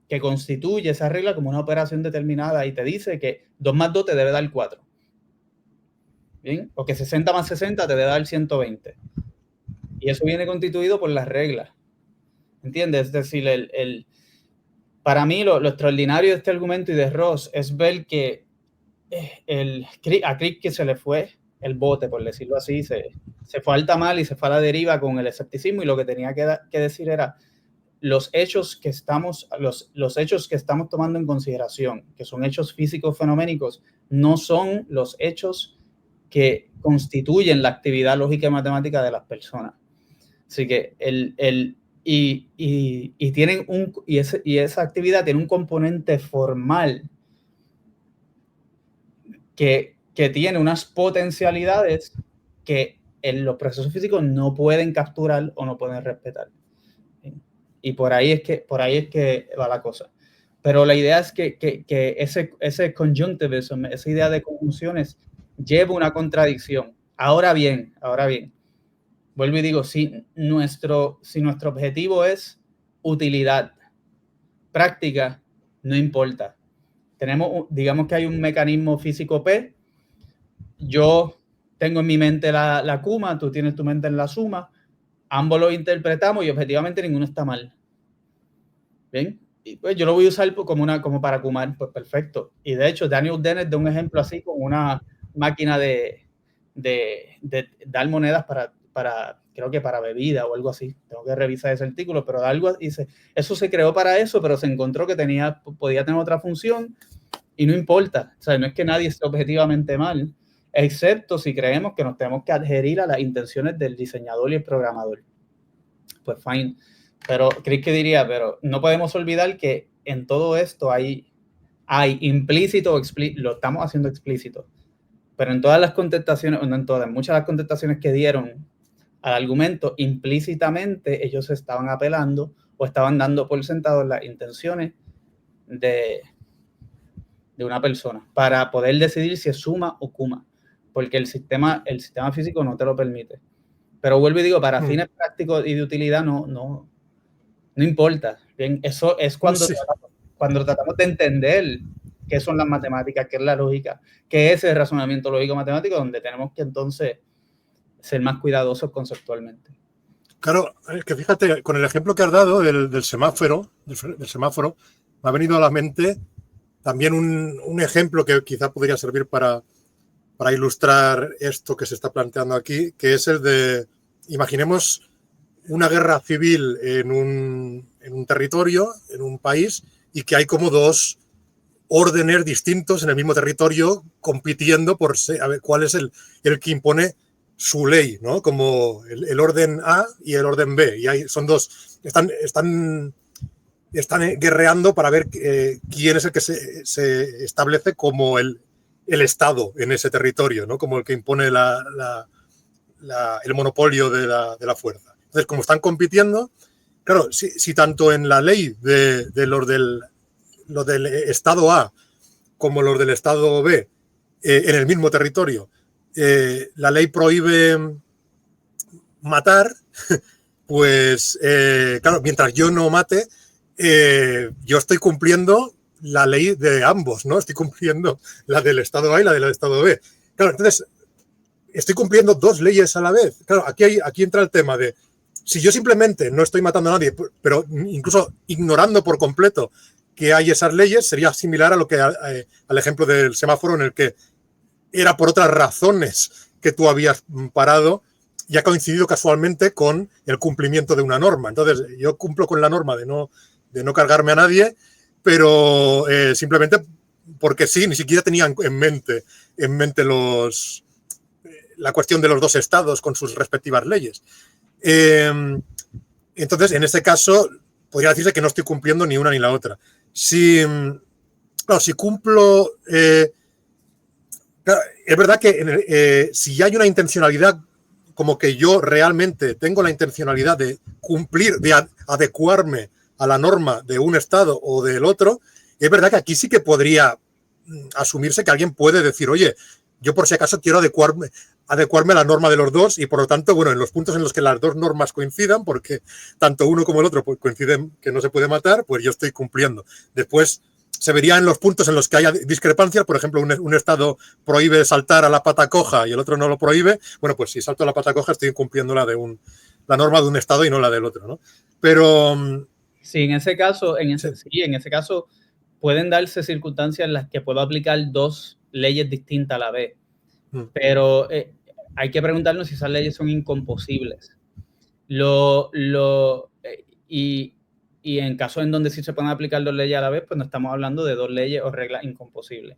que constituye esa regla como una operación determinada y te dice que 2 más 2 te debe dar 4. ¿Bien? O que 60 más 60 te debe dar 120. Y eso viene constituido por las reglas. ¿Entiendes? Es decir, para mí lo extraordinario de este argumento y de Ross es ver que a Kripke se le fue el bote, por decirlo así, se fue al tamal y se fue a la deriva con el escepticismo y lo que tenía que decir era los hechos que estamos tomando en consideración, que son hechos físicos fenoménicos, no son los hechos que constituyen la actividad lógica y matemática de las personas. Así que esa actividad tiene un componente formal que tiene unas potencialidades que los procesos físicos no pueden capturar o no pueden respetar. Y por ahí es que va la cosa. Pero la idea es que ese conjunctivism, esa idea de conjunciones, lleva una contradicción. Ahora bien, vuelvo y digo, si nuestro objetivo es utilidad práctica, no importa. Digamos que hay un mecanismo físico P, yo tengo en mi mente la Kuma, tú tienes tu mente en la suma, ambos lo interpretamos y objetivamente ninguno está mal. ¿Bien? Y pues yo lo voy a usar como para Kumar, pues perfecto. Y de hecho, Daniel Dennett da un ejemplo así con una máquina de dar monedas para creo que para bebida o algo así. Tengo que revisar ese artículo, pero algo dice, eso se creó para eso, pero se encontró que podía tener otra función y no importa. O sea, no es que nadie esté objetivamente mal, excepto si creemos que nos tenemos que adherir a las intenciones del diseñador y el programador. Pues fine. Pero Chris, que diría, pero no podemos olvidar que en todo esto hay implícito o explícito, lo estamos haciendo explícito, pero en todas las contestaciones, no en todas, muchas de las contestaciones que dieron al argumento, implícitamente ellos estaban apelando o estaban dando por sentado las intenciones de una persona para poder decidir si es suma o kuma, porque el sistema físico no te lo permite. Pero vuelvo y digo, para fines prácticos y de utilidad no importa. Bien, eso es cuando tratamos de entender qué son las matemáticas, qué es la lógica, qué es el razonamiento lógico-matemático, donde tenemos que entonces ser más cuidadosos conceptualmente. Claro, es que fíjate, con el ejemplo que has dado del semáforo, me ha venido a la mente también un ejemplo que quizá podría servir para ilustrar esto que se está planteando aquí, que es el de, imaginemos una guerra civil en un territorio, en un país, y que hay como dos órdenes distintos en el mismo territorio compitiendo por a ver cuál es el que impone su ley, ¿no? Como el orden A y el orden B. Y son dos, están guerreando para ver quién es el que se establece como el Estado en ese territorio, ¿no? Como el que impone el monopolio de la fuerza. Entonces, como están compitiendo, claro, si tanto en la ley de los del Estado A como los del Estado B en el mismo territorio, la ley prohíbe matar, pues, claro, mientras yo no mate, yo estoy cumpliendo la ley de ambos, ¿no? Estoy cumpliendo la del Estado A y la del Estado B. Claro, entonces, estoy cumpliendo dos leyes a la vez. Claro, aquí entra el tema de, si yo simplemente no estoy matando a nadie, pero incluso ignorando por completo que hay esas leyes, sería similar a lo que al ejemplo del semáforo, en el que era por otras razones que tú habías parado y ha coincidido casualmente con el cumplimiento de una norma. Entonces, yo cumplo con la norma de no cargarme a nadie, pero simplemente porque sí, ni siquiera tenían en mente la cuestión de los dos estados con sus respectivas leyes. Entonces, en este caso, podría decirse que no estoy cumpliendo ni una ni la otra. Si cumplo... es verdad que si hay una intencionalidad, como que yo realmente tengo la intencionalidad de cumplir, de adecuarme a la norma de un estado o del otro, es verdad que aquí sí que podría asumirse que alguien puede decir, oye, yo por si acaso quiero adecuarme a la norma de los dos y por lo tanto, bueno, en los puntos en los que las dos normas coincidan, porque tanto uno como el otro pues, coinciden que no se puede matar, pues yo estoy cumpliendo. Después se vería en los puntos en los que haya discrepancias, por ejemplo, un estado prohíbe saltar a la pata coja y el otro no lo prohíbe, bueno, pues si salto a la pata coja estoy cumpliendo la norma de un estado y no la del otro, ¿no? Pero... Sí, en ese caso pueden darse circunstancias en las que puedo aplicar dos leyes distintas a la vez, pero hay que preguntarnos si esas leyes son incomposibles. Y en casos en donde sí se pueden aplicar dos leyes a la vez, pues no estamos hablando de dos leyes o reglas incomposibles.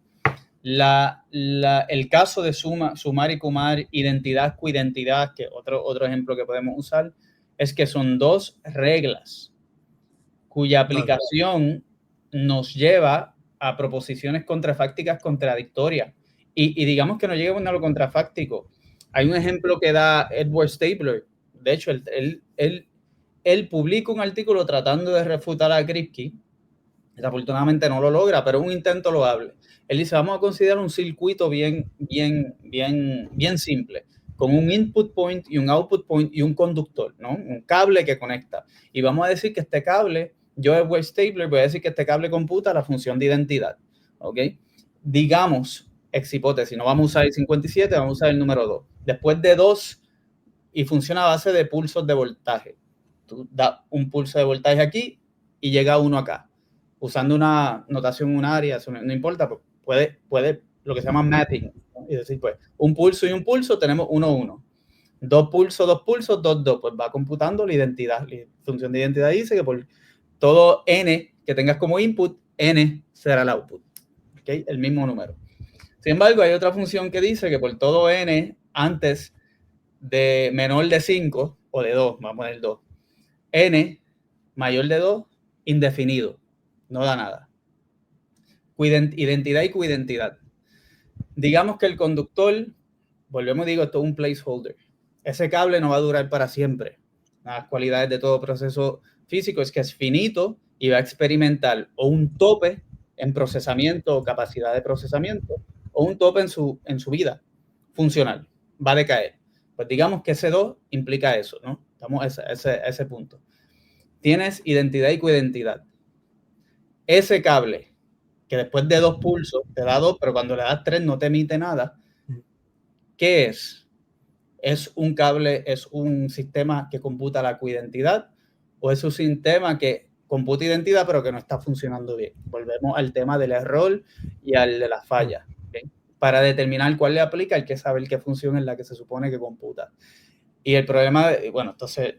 El caso de sumar y kumar, identidad, coidentidad, que otro ejemplo que podemos usar, es que son dos reglas cuya aplicación nos lleva a proposiciones contrafácticas contradictorias. Y digamos que no lleguemos a lo contrafáctico. Hay un ejemplo que da Edward Stabler. De hecho, él publica un artículo tratando de refutar a Kripke. Desafortunadamente no lo logra, pero es un intento loable. Él dice, vamos a considerar un circuito bien simple, con un input point y un output point y un conductor, ¿no? Un cable que conecta. Y vamos a decir que este cable, yo, Edward Stabler, voy a decir que este cable computa la función de identidad, ¿ok? Digamos, ex hipótesis, no vamos a usar el 57, vamos a usar el número 2. Después de 2, y funciona a base de pulsos de voltaje. Tú das un pulso de voltaje aquí y llega uno acá. Usando una notación unaria, eso no importa, puede lo que se llama mapping, ¿no? Es decir, pues, un pulso y un pulso, tenemos 1, 1. 2 pulsos, 2, 2. Pues va computando la identidad. La función de identidad dice que por todo n que tengas como input, n será el output. ¿Okay? El mismo número. Sin embargo, hay otra función que dice que por todo n antes de menor de 5 o de 2, vamos a poner 2, n mayor de 2, indefinido. No da nada. Identidad y coidentidad. Digamos que el conductor, volvemos, digo, esto es un placeholder. Ese cable no va a durar para siempre. Las cualidades de todo proceso físico es que es finito y va a experimentar o un tope en procesamiento o capacidad de procesamiento o un tope en su vida funcional. Va a decaer. Pues digamos que ese 2 implica eso, ¿no? Estamos a ese punto. Tienes identidad y coidentidad. Ese cable, que después de 2 pulsos te da 2, pero cuando le das 3 no te emite nada, ¿qué es? ¿Es un cable, es un sistema que computa la coidentidad o es un sistema que computa identidad pero que no está funcionando bien? Volvemos al tema del error y al de las fallas. ¿Okay? Para determinar cuál le aplica hay que saber qué función es la que se supone que computa. Y el problema, bueno, entonces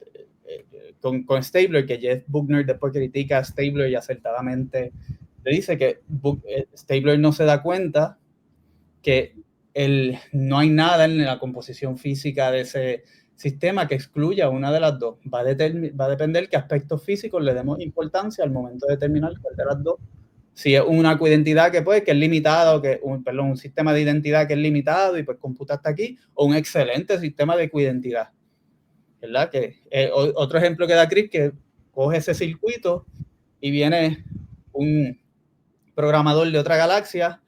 con Stabler, que Jeff Buckner después critica a Stabler y acertadamente le dice que Stabler no se da cuenta que no hay nada en la composición física de ese sistema que excluya una de las dos. Va a depender qué aspectos físicos le demos importancia al momento de determinar cuál de las dos. Si es una coidentidad que es limitado, un sistema de identidad que es limitado y pues computa hasta aquí, o un excelente sistema de coidentidad. ¿Verdad? Que otro ejemplo que da Chris, que coge ese circuito y viene un programador de otra galaxia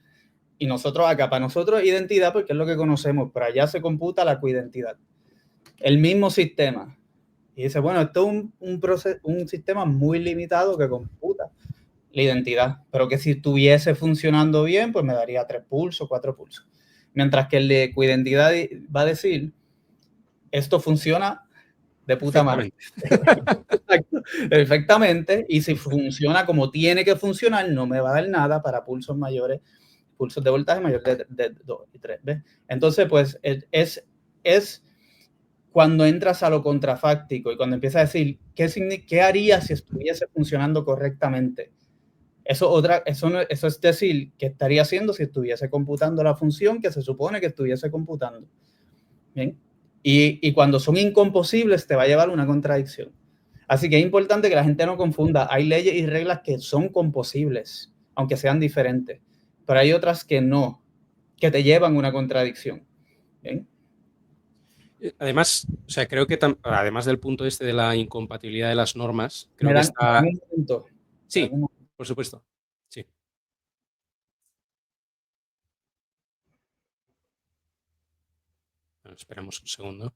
y nosotros acá, para nosotros identidad, porque es lo que conocemos, pero allá se computa la coidentidad. El mismo sistema. Y dice, bueno, esto es un sistema muy limitado que computa la identidad, pero que si estuviese funcionando bien, pues me daría 3 pulsos, 4 pulsos. Mientras que el de coidentidad va a decir, esto funciona de puta madre. Perfectamente. Y si funciona como tiene que funcionar, no me va a dar nada para pulsos mayores, pulsos de voltaje mayores de 2 y 3. ¿Ves? Entonces, pues, es cuando entras a lo contrafáctico y cuando empiezas a decir, ¿qué haría si estuviese funcionando correctamente? Eso es decir, ¿qué estaría haciendo si estuviese computando la función que se supone que estuviese computando? ¿Bien? Y cuando son incomposibles te va a llevar una contradicción. Así que es importante que la gente no confunda. Hay leyes y reglas que son composibles, aunque sean diferentes. Pero hay otras que no, que te llevan una contradicción. ¿Bien? Además, o sea, creo que además del punto este de la incompatibilidad de las normas, creo que está... Sí, por supuesto. Sí. Bueno, esperamos un segundo.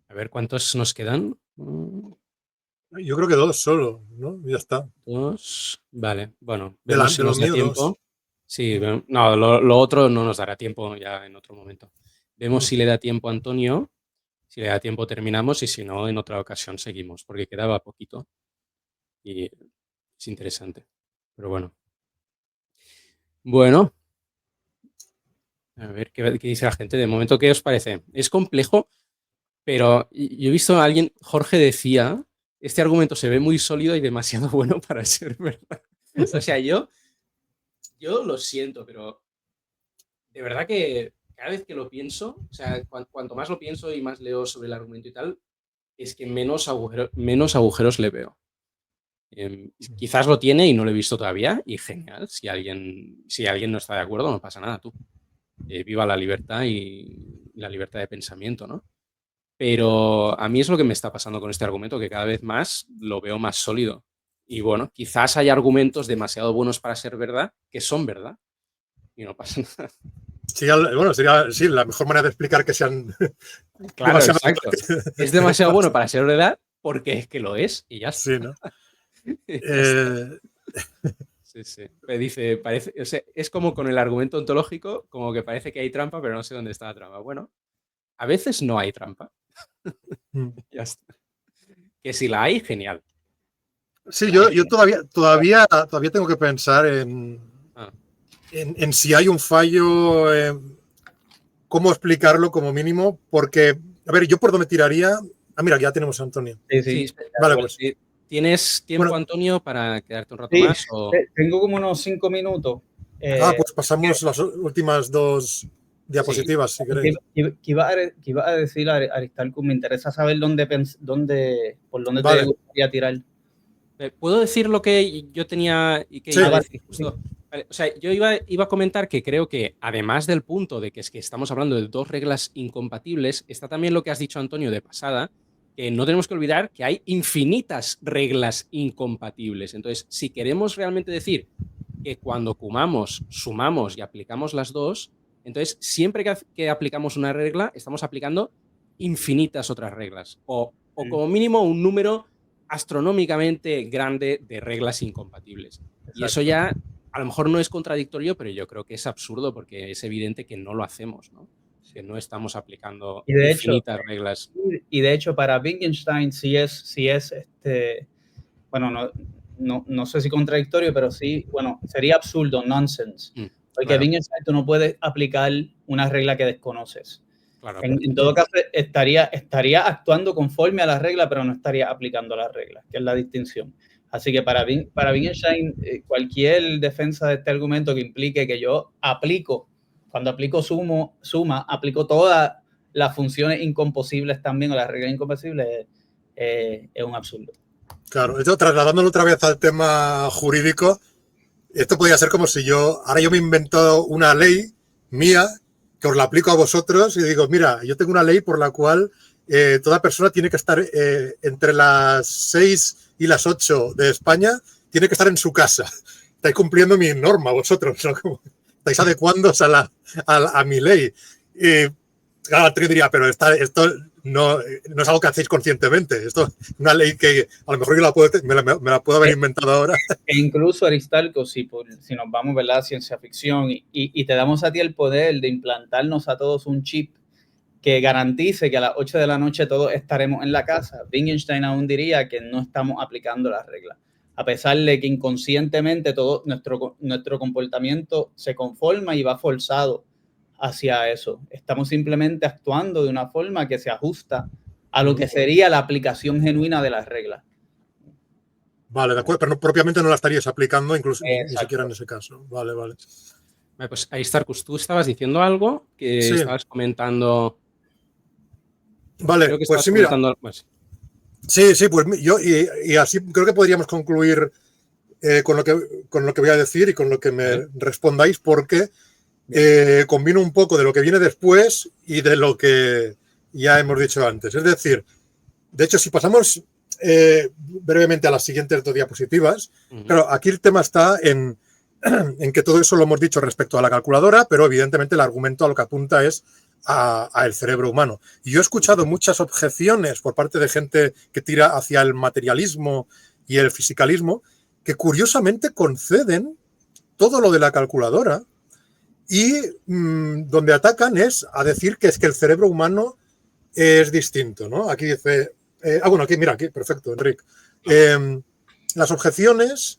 A ver, ¿cuántos nos quedan? Yo creo que 2 solo, ¿no? Ya está. 2. Vale, bueno, vemos si nos da tiempo. 2. Sí, no, lo otro no nos dará tiempo ya en otro momento. Vemos si le da tiempo a Antonio. Si le da tiempo terminamos y si no, en otra ocasión seguimos, porque quedaba poquito. Y es interesante. Pero bueno. Bueno. A ver qué dice la gente. De momento, ¿qué os parece? Es complejo, pero yo he visto a alguien, Jorge decía, este argumento se ve muy sólido y demasiado bueno para ser verdad. O sea, yo lo siento, pero de verdad que cada vez que lo pienso, o sea, cuanto más lo pienso y más leo sobre el argumento y tal, es que menos agujeros le veo. Quizás lo tiene y no lo he visto todavía, y genial. Si alguien no está de acuerdo, no pasa nada, tú. viva la libertad y la libertad de pensamiento, ¿no? Pero a mí es lo que me está pasando con este argumento, que cada vez más lo veo más sólido. Y bueno, quizás hay argumentos demasiado buenos para ser verdad, que son verdad, y no pasa nada. Sería sí, la mejor manera de explicar que sean... Claro, exacto. Es demasiado bueno para ser verdad porque es que lo es y ya está. Sí, ¿no? Sí. Dice, parece, o sea, es como con el argumento ontológico, como que parece que hay trampa, pero no sé dónde está la trampa. Bueno, a veces no hay trampa. Ya está. Que si la hay, genial. Sí, yo todavía tengo que pensar en si hay un fallo, cómo explicarlo como mínimo, porque, a ver, yo por dónde tiraría... Ah, mira, ya tenemos a Antonio. Sí. Vale, pues. ¿Tienes tiempo, Antonio, para quedarte un rato más? ¿O? Tengo como unos 5 minutos. Pues pasamos las últimas 2 diapositivas, si queréis. Que iba a decir, Aristarco, me interesa saber por dónde Vale. te gustaría tirar. ¿Puedo decir lo que yo tenía y que sí, iba a decir justo? Vale, o sea, yo iba a comentar que creo que, además del punto de que es que estamos hablando de 2 reglas incompatibles, está también lo que has dicho, Antonio, de pasada, que no tenemos que olvidar que hay infinitas reglas incompatibles. Entonces, si queremos realmente decir que cuando sumamos y aplicamos las 2, entonces siempre que aplicamos una regla, estamos aplicando infinitas otras reglas, o como mínimo un número astronómicamente grande de reglas incompatibles. Exacto. Y eso ya a lo mejor no es contradictorio, pero yo creo que es absurdo porque es evidente que no lo hacemos, ¿no? Que no estamos aplicando infinitas reglas. Y de hecho, para Wittgenstein sí es bueno, no sé si contradictorio, pero sí, bueno, sería absurdo, nonsense. Porque claro. Wittgenstein tú no puedes aplicar una regla que desconoces. Claro, en todo caso, estaría actuando conforme a la regla, pero no estaría aplicando la regla, que es la distinción. Así que para Wittgenstein, cualquier defensa de este argumento que implique que yo cuando aplico suma, aplico todas las funciones incomposibles también, o las reglas incomposibles, es un absurdo. Claro, esto trasladándolo otra vez al tema jurídico, esto podría ser como si ahora yo me he inventado una ley mía, que os la aplico a vosotros y digo, mira, yo tengo una ley por la cual toda persona tiene que estar entre las 6 y las 8 de España, tiene que estar en su casa. Estáis cumpliendo mi norma vosotros, ¿no? Como, estáis adecuándoos a mi ley. Y claro, Antonio diría, pero esto no es algo que hacéis conscientemente. Esto es una ley que a lo mejor yo me la puedo haber inventado ahora. E incluso, Aristarco, si nos vamos, ¿verdad?, a ciencia ficción y te damos a ti el poder de implantarnos a todos un chip que garantice que a las 8 de la noche todos estaremos en la casa, Wittgenstein aún diría que no estamos aplicando las reglas. A pesar de que inconscientemente todo nuestro comportamiento se conforma y va forzado hacia eso. Estamos simplemente actuando de una forma que se ajusta a lo que sería la aplicación genuina de las reglas. Vale, de acuerdo, pero propiamente no la estaríais aplicando incluso ni siquiera en ese caso. Vale. Pues Aristarcus, tú estabas diciendo algo que sí. Estabas comentando. Vale, pues sí, mira. Sí, pues yo y así creo que podríamos concluir con lo que voy a decir y con lo que me respondáis, porque combino un poco de lo que viene después y de lo que ya hemos dicho antes. Es decir, de hecho, si pasamos brevemente a las siguientes 2 diapositivas, claro, aquí el tema está en que todo eso lo hemos dicho respecto a la calculadora, pero evidentemente el argumento a lo que apunta es al cerebro humano. Y yo he escuchado muchas objeciones por parte de gente que tira hacia el materialismo y el fisicalismo, que curiosamente conceden todo lo de la calculadora y donde atacan es a decir que es que el cerebro humano es distinto, ¿no? Aquí dice... aquí, perfecto, Enrique. Las objeciones,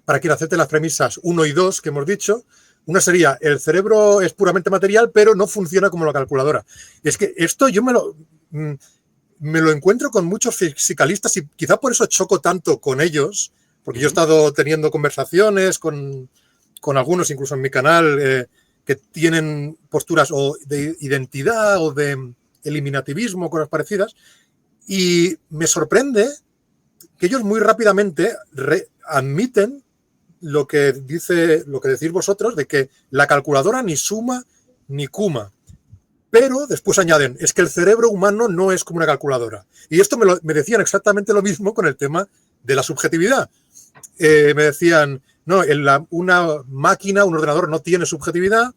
para quien acepte las premisas 1 y 2 que hemos dicho, una sería, el cerebro es puramente material, pero no funciona como la calculadora. Es que esto yo me lo encuentro con muchos fisicalistas y quizá por eso choco tanto con ellos, porque yo he estado teniendo conversaciones con algunos, incluso en mi canal, que tienen posturas o de identidad o de eliminativismo, cosas parecidas, y me sorprende que ellos muy rápidamente admiten lo que decís vosotros, de que la calculadora ni suma ni Kuma. Pero después añaden, es que el cerebro humano no es como una calculadora. Y esto me decían exactamente lo mismo con el tema de la subjetividad. Me decían, no, una máquina, un ordenador no tiene subjetividad,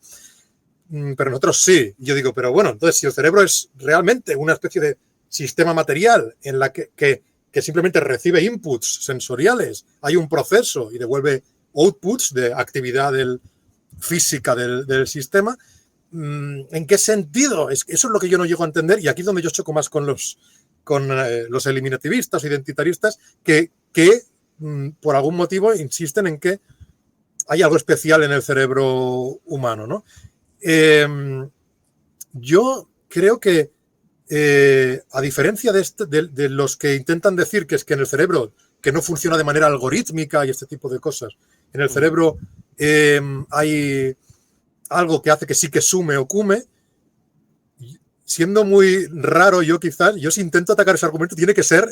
pero nosotros sí. Y yo digo, pero bueno, entonces si el cerebro es realmente una especie de sistema material en la que simplemente recibe inputs sensoriales, hay un proceso y devuelve outputs de actividad física del sistema, ¿en qué sentido? Eso es lo que yo no llego a entender, y aquí es donde yo choco más con los eliminativistas, identitaristas, que por algún motivo insisten en que hay algo especial en el cerebro humano, ¿no? Yo creo que a diferencia de los que intentan decir que es que en el cerebro que no funciona de manera algorítmica y este tipo de cosas, en el cerebro hay algo que hace que sí que sume o cume, siendo muy raro yo quizás, yo si intento atacar ese argumento tiene que ser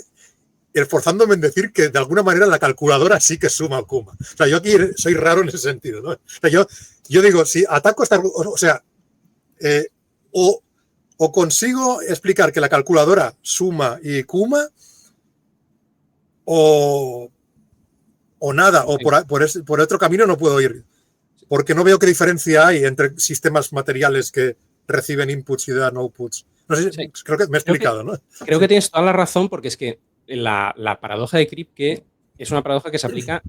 esforzándome en decir que de alguna manera la calculadora sí que suma o cuma. O sea, yo aquí soy raro en ese sentido, ¿no? O sea, yo digo, si ataco esta, o sea, o consigo explicar que la calculadora suma y cuma, o nada, o por otro camino no puedo ir. Porque no veo qué diferencia hay entre sistemas materiales que reciben inputs y dan outputs. No sé, sí. Creo que me he explicado, ¿no? Creo que tienes toda la razón, porque es que la paradoja de Kripke es una paradoja que se aplica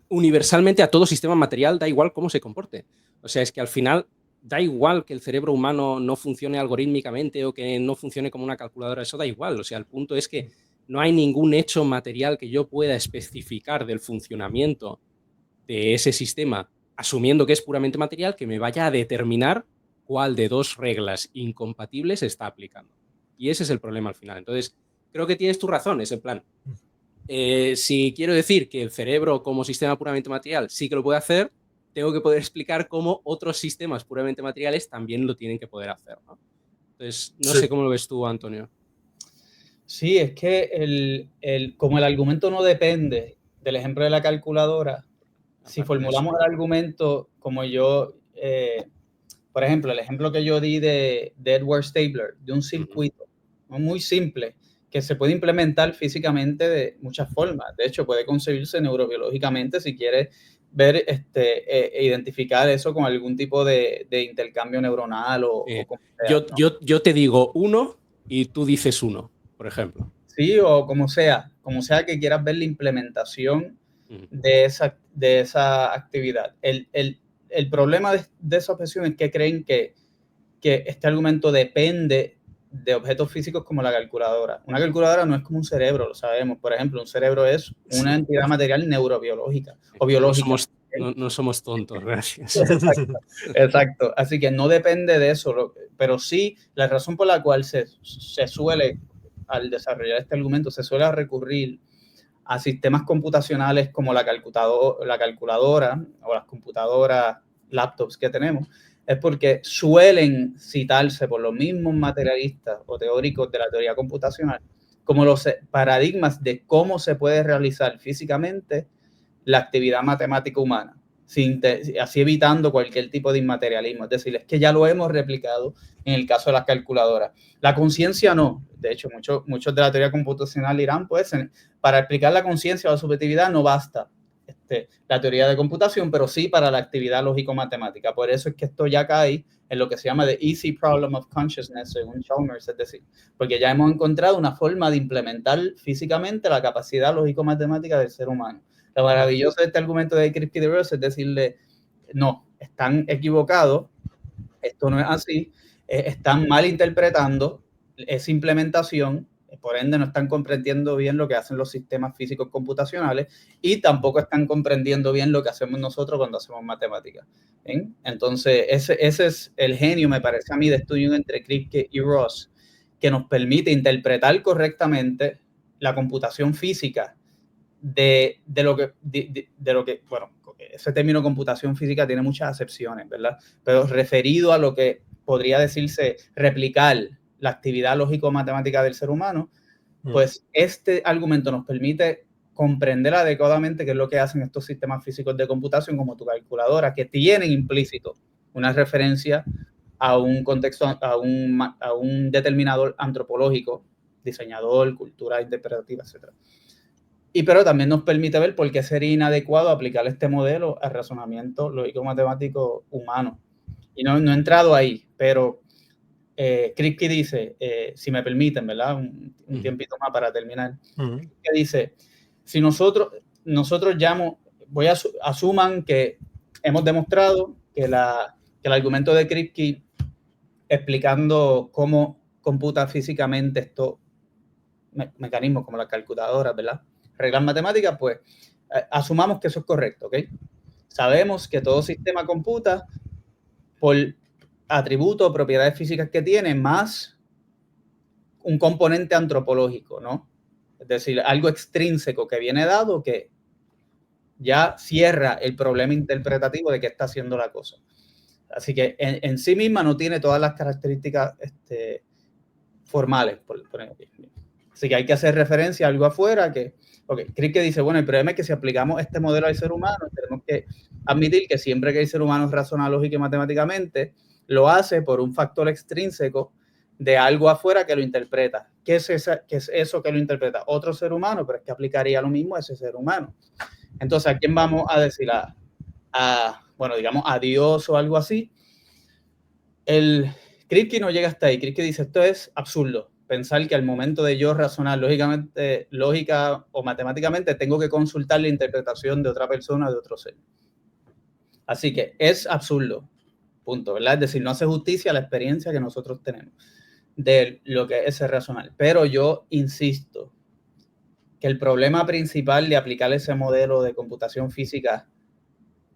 universalmente a todo sistema material, da igual cómo se comporte. O sea, es que al final da igual que el cerebro humano no funcione algorítmicamente o que no funcione como una calculadora, eso da igual. O sea, el punto es que no hay ningún hecho material que yo pueda especificar del funcionamiento de ese sistema, asumiendo que es puramente material, que me vaya a determinar cuál de dos reglas incompatibles se está aplicando. Y ese es el problema al final. Entonces, creo que tienes tu razón, es en plan, si quiero decir que el cerebro como sistema puramente material sí que lo puede hacer, tengo que poder explicar cómo otros sistemas puramente materiales también lo tienen que poder hacer, ¿no? Entonces, no sé cómo lo ves tú, Antonio. Sí, es que como el argumento no depende del ejemplo de la calculadora, si formulamos el argumento como yo, por ejemplo, el ejemplo que yo di de Edward Stabler, de un circuito muy simple, que se puede implementar físicamente de muchas formas. De hecho, puede concebirse neurobiológicamente si quieres ver, identificar eso con algún tipo de intercambio neuronal o como sea, ¿no? Yo te digo 1 y tú dices 1, por ejemplo. Sí, o como sea que quieras ver la implementación de esa actividad. El problema de esa objeción es que creen que este argumento depende de objetos físicos como la calculadora. Una calculadora no es como un cerebro, lo sabemos. Por ejemplo, un cerebro es una entidad material neurobiológica o biológica. No somos tontos, gracias. Exacto. Así que no depende de eso, pero sí la razón por la cual se suele, al desarrollar este argumento, se suele recurrir a sistemas computacionales como la calculadora o las computadoras, laptops que tenemos, es porque suelen citarse por los mismos materialistas o teóricos de la teoría computacional como los paradigmas de cómo se puede realizar físicamente la actividad matemática humana, así evitando cualquier tipo de inmaterialismo. Es decir, es que ya lo hemos replicado en el caso de las calculadoras. La conciencia no. De hecho, muchos de la teoría computacional dirán, pues, para explicar la conciencia o la subjetividad no basta la teoría de computación, pero sí para la actividad lógico-matemática. Por eso es que esto ya cae en lo que se llama the easy problem of consciousness, según Chalmers, es decir, porque ya hemos encontrado una forma de implementar físicamente la capacidad lógico-matemática del ser humano. Lo maravilloso de este argumento de Kripke de Rose es decirle, no, están equivocados, esto no es así, están mal interpretando esa implementación, por ende no están comprendiendo bien lo que hacen los sistemas físicos computacionales y tampoco están comprendiendo bien lo que hacemos nosotros cuando hacemos matemáticas. ¿Bien? Entonces, ese es el genio, me parece a mí, de estudio entre Kripke y Ross, que nos permite interpretar correctamente la computación física de lo que, bueno, ese término computación física tiene muchas acepciones, ¿verdad? Pero referido a lo que podría decirse replicar la actividad lógico-matemática del ser humano, pues este argumento nos permite comprender adecuadamente qué es lo que hacen estos sistemas físicos de computación como tu calculadora, que tienen implícito una referencia a un contexto, a un determinador antropológico, diseñador, cultura interpretativa, etc. Pero también nos permite ver por qué sería inadecuado aplicar este modelo al razonamiento lógico-matemático humano. Y no he entrado ahí, pero Kripke dice, si me permiten, ¿verdad? Un tiempito más para terminar. Kripke dice, si nosotros asuman que hemos demostrado que el argumento de Kripke explicando cómo computa físicamente estos mecanismos como las calculadoras, ¿verdad? Reglas matemáticas, pues asumamos que eso es correcto, ¿ok? Sabemos que todo sistema computa por atributos o propiedades físicas que tiene más un componente antropológico, ¿no? Es decir, algo extrínseco que viene dado que ya cierra el problema interpretativo de qué está haciendo la cosa. Así que en sí misma no tiene todas las características formales. Así que hay que hacer referencia a algo afuera que... Kripke dice, bueno, el problema es que si aplicamos este modelo al ser humano, tenemos que admitir que siempre que el ser humano razona lógica y matemáticamente, lo hace por un factor extrínseco de algo afuera que lo interpreta. ¿Qué es eso que lo interpreta? Otro ser humano, pero es que aplicaría lo mismo a ese ser humano. Entonces, ¿a quién vamos a decir? Bueno, digamos, a Dios o algo así. Kripke no llega hasta ahí. Kripke dice, esto es absurdo. Pensar que al momento de yo razonar lógica o matemáticamente, tengo que consultar la interpretación de otra persona, de otro ser. Así que es absurdo, punto, ¿verdad? Es decir, no hace justicia a la experiencia que nosotros tenemos de lo que es razonar. Pero yo insisto que el problema principal de aplicar ese modelo de computación física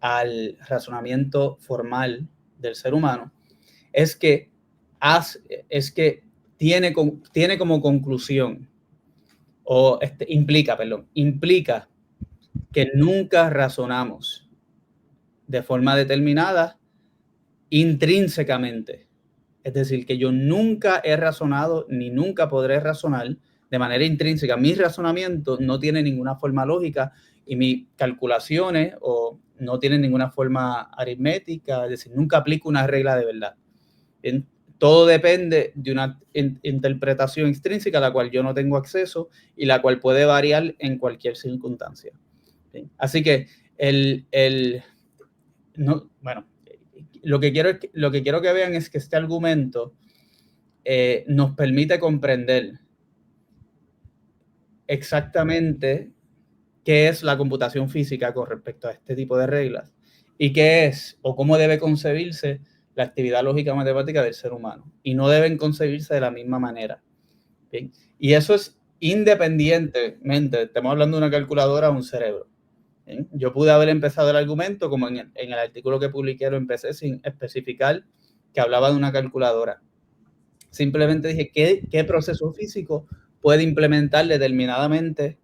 al razonamiento formal del ser humano es que tiene como conclusión, implica que nunca razonamos de forma determinada intrínsecamente. Es decir, que yo nunca he razonado ni nunca podré razonar de manera intrínseca. Mi razonamiento no tiene ninguna forma lógica y mis calculaciones no tienen ninguna forma aritmética, es decir, nunca aplico una regla de verdad. Todo depende de una interpretación extrínseca a la cual yo no tengo acceso y la cual puede variar en cualquier circunstancia. ¿Sí? Así que lo que quiero que vean es que este argumento nos permite comprender exactamente qué es la computación física con respecto a este tipo de reglas y qué es o cómo debe concebirse la actividad lógica matemática del ser humano. Y no deben concebirse de la misma manera. ¿Bien? Y eso es independientemente, estamos hablando de una calculadora o un cerebro. ¿Bien? Yo pude haber empezado el argumento, como en el artículo que publiqué, lo empecé sin especificar que hablaba de una calculadora. Simplemente dije, ¿qué proceso físico puede implementar determinadamente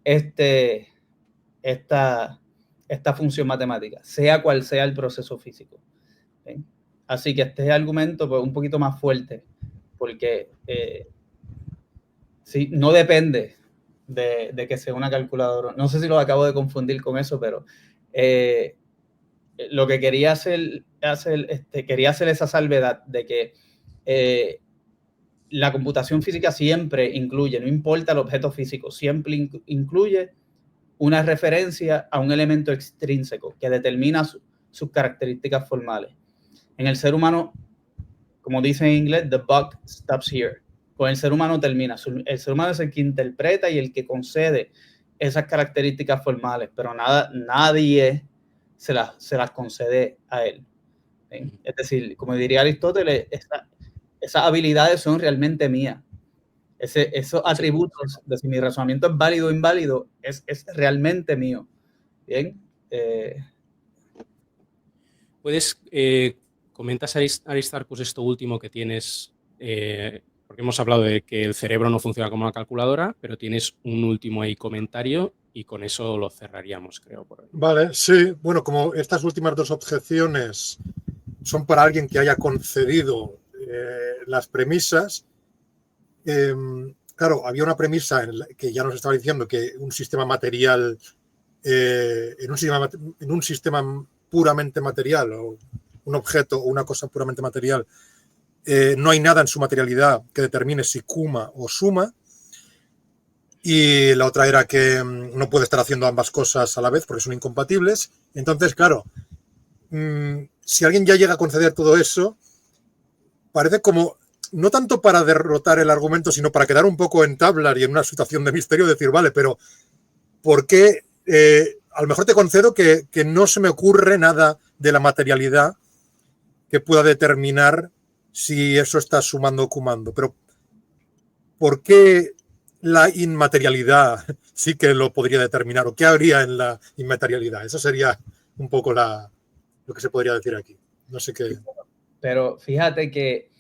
esta función matemática, sea cual sea el proceso físico? ¿Bien? Así que este argumento pues, un poquito más fuerte, porque sí, no depende de que sea una calculadora. No sé si lo acabo de confundir con eso, pero lo que quería hacer esa salvedad de que la computación física siempre incluye, no importa el objeto físico, siempre incluye una referencia a un elemento extrínseco que determina sus características formales. En el ser humano, como dice en inglés, the buck stops here. Con el ser humano termina. El ser humano es el que interpreta y el que concede esas características formales, pero nadie se las concede a él. ¿Sí? Es decir, como diría Aristóteles, esas habilidades son realmente mías. Esos atributos de si mi razonamiento es válido o inválido es realmente mío. Bien. ¿Puedes comentas, Aristarchus, esto último que tienes? Porque hemos hablado de que el cerebro no funciona como una calculadora, pero tienes un último ahí comentario y con eso lo cerraríamos, creo. Por hoy. Vale, sí. Bueno, como estas últimas dos objeciones son para alguien que haya concedido las premisas, claro, había una premisa que ya nos estaba diciendo que un sistema material, en un sistema puramente material o un objeto o una cosa puramente material, no hay nada en su materialidad que determine si cuma o suma. Y la otra era que no puede estar haciendo ambas cosas a la vez porque son incompatibles. Entonces, claro, si alguien ya llega a conceder todo eso, parece como, no tanto para derrotar el argumento, sino para quedar un poco en tablas y en una situación de misterio, decir, vale, pero ¿por qué? A lo mejor te concedo que no se me ocurre nada de la materialidad que pueda determinar si eso está sumando o cumando, pero ¿por qué la inmaterialidad sí que lo podría determinar? ¿O qué habría en la inmaterialidad? Eso sería un poco lo que se podría decir aquí. No sé qué. Pero fíjate que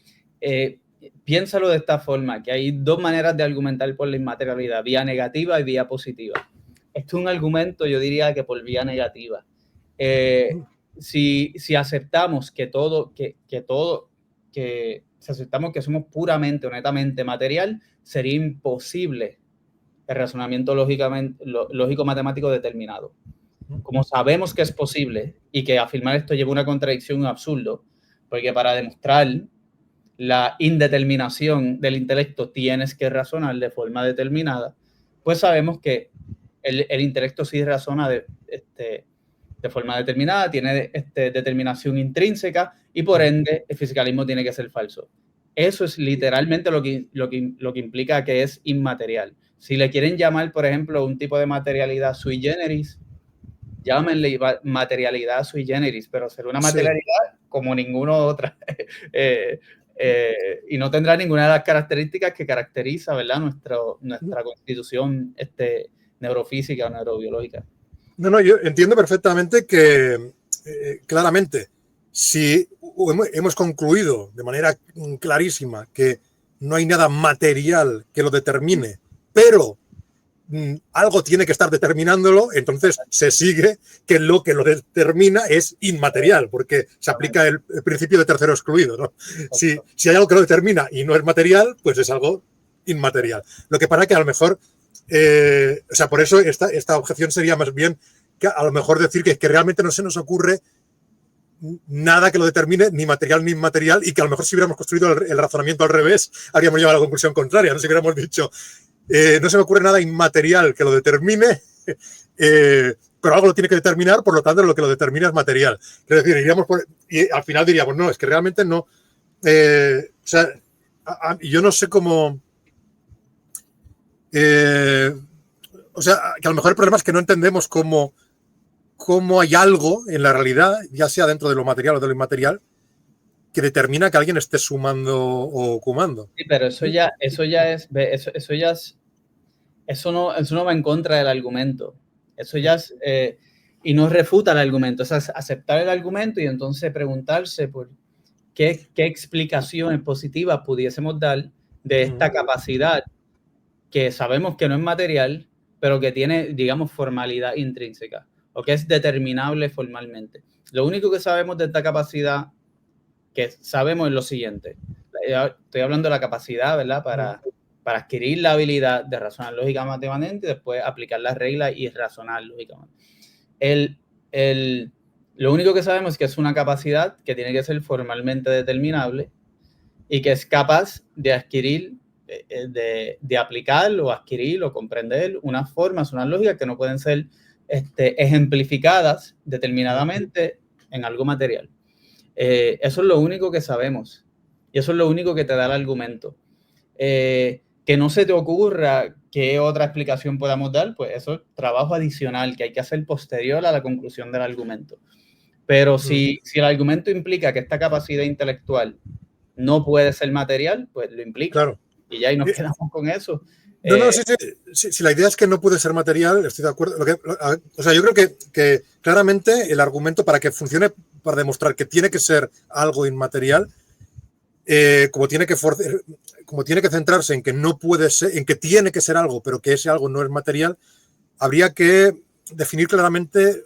piénsalo de esta forma, que hay dos maneras de argumentar por la inmaterialidad, vía negativa y vía positiva. Esto es un argumento, yo diría que por vía negativa. Si aceptamos si aceptamos que somos puramente o netamente material, sería imposible el razonamiento lógico-matemático determinado. Como sabemos que es posible y que afirmar esto lleva una contradicción, un absurdo, porque para demostrar la indeterminación del intelecto tienes que razonar de forma determinada, pues sabemos que el intelecto sí razona de forma determinada, tiene determinación intrínseca y por ende el fisicalismo tiene que ser falso. Eso es literalmente lo que implica que es inmaterial. Si le quieren llamar, por ejemplo, un tipo de materialidad sui generis, llámenle materialidad sui generis, pero será una materialidad como ninguna otra. Y no tendrá ninguna de las características que caracteriza, ¿verdad?, nuestra constitución neurofísica o neurobiológica. No, yo entiendo perfectamente que, claramente, si hemos concluido de manera clarísima que no hay nada material que lo determine, pero algo tiene que estar determinándolo, entonces se sigue que lo determina es inmaterial, porque se aplica el principio de tercero excluido, ¿no? Si hay algo que lo determina y no es material, pues es algo inmaterial. Lo que pasa que a lo mejor, por eso esta objeción sería más bien que a lo mejor decir que realmente no se nos ocurre nada que lo determine, ni material ni inmaterial, y que a lo mejor si hubiéramos construido el razonamiento al revés, habríamos llegado a la conclusión contraria, no si hubiéramos dicho no se me ocurre nada inmaterial que lo determine, pero algo lo tiene que determinar, por lo tanto lo que lo determina es material. Es decir, y al final diríamos, no, es que realmente no. Yo no sé cómo. Que a lo mejor el problema es que no entendemos cómo hay algo en la realidad, ya sea dentro de lo material o de lo inmaterial, que determina que alguien esté sumando o cumando. Sí, pero eso no va en contra del argumento. Eso ya es, y no refuta el argumento. Es aceptar el argumento y entonces preguntarse por qué explicaciones positivas pudiésemos dar de esta capacidad que sabemos que no es material, pero que tiene, digamos, formalidad intrínseca o que es determinable formalmente. Lo único que sabemos de esta capacidad que sabemos es lo siguiente. Estoy hablando de la capacidad, ¿verdad?, para adquirir la habilidad de razonar lógicamente y después aplicar las reglas y razonar lógicamente. Lo único que sabemos es que es una capacidad que tiene que ser formalmente determinable y que es capaz de adquirir, de aplicar o adquirir o comprender unas formas, unas lógicas que no pueden ser ejemplificadas determinadamente en algo material. Eso es lo único que sabemos y eso es lo único que te da el argumento. Que no se te ocurra qué otra explicación podamos dar, pues eso es trabajo adicional que hay que hacer posterior a la conclusión del argumento. Pero si el argumento implica que esta capacidad intelectual no puede ser material, pues lo implica. Claro. Y ya ahí nos quedamos con eso. Si la idea es que no puede ser material, estoy de acuerdo. Yo creo que claramente el argumento para que funcione, para demostrar que tiene que ser algo inmaterial, como tiene que centrarse en que no puede ser, en que tiene que ser algo, pero que ese algo no es material, habría que definir claramente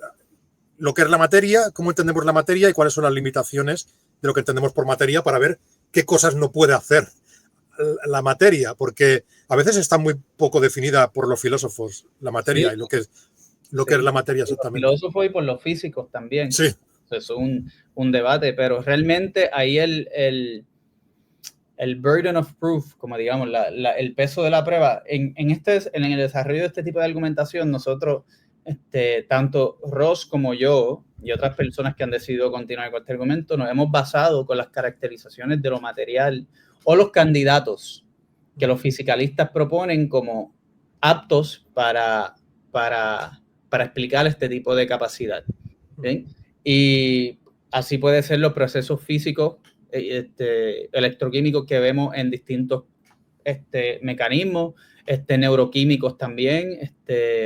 lo que es la materia, cómo entendemos la materia y cuáles son las limitaciones de lo que entendemos por materia para ver qué cosas no puede hacer la materia, porque a veces está muy poco definida por los filósofos la materia y lo que es la materia exactamente. Por los filósofos y por los físicos también. Sí. es un debate, pero realmente ahí el burden of proof, como digamos, el peso de la prueba, en el desarrollo de este tipo de argumentación, nosotros, tanto Ross como yo y otras personas que han decidido continuar con este argumento, nos hemos basado con las caracterizaciones de lo material o los candidatos que los fisicalistas proponen como aptos para explicar este tipo de capacidad. ¿Sí? Y así puede ser los procesos físicos, electroquímicos que vemos en distintos mecanismos, neuroquímicos también,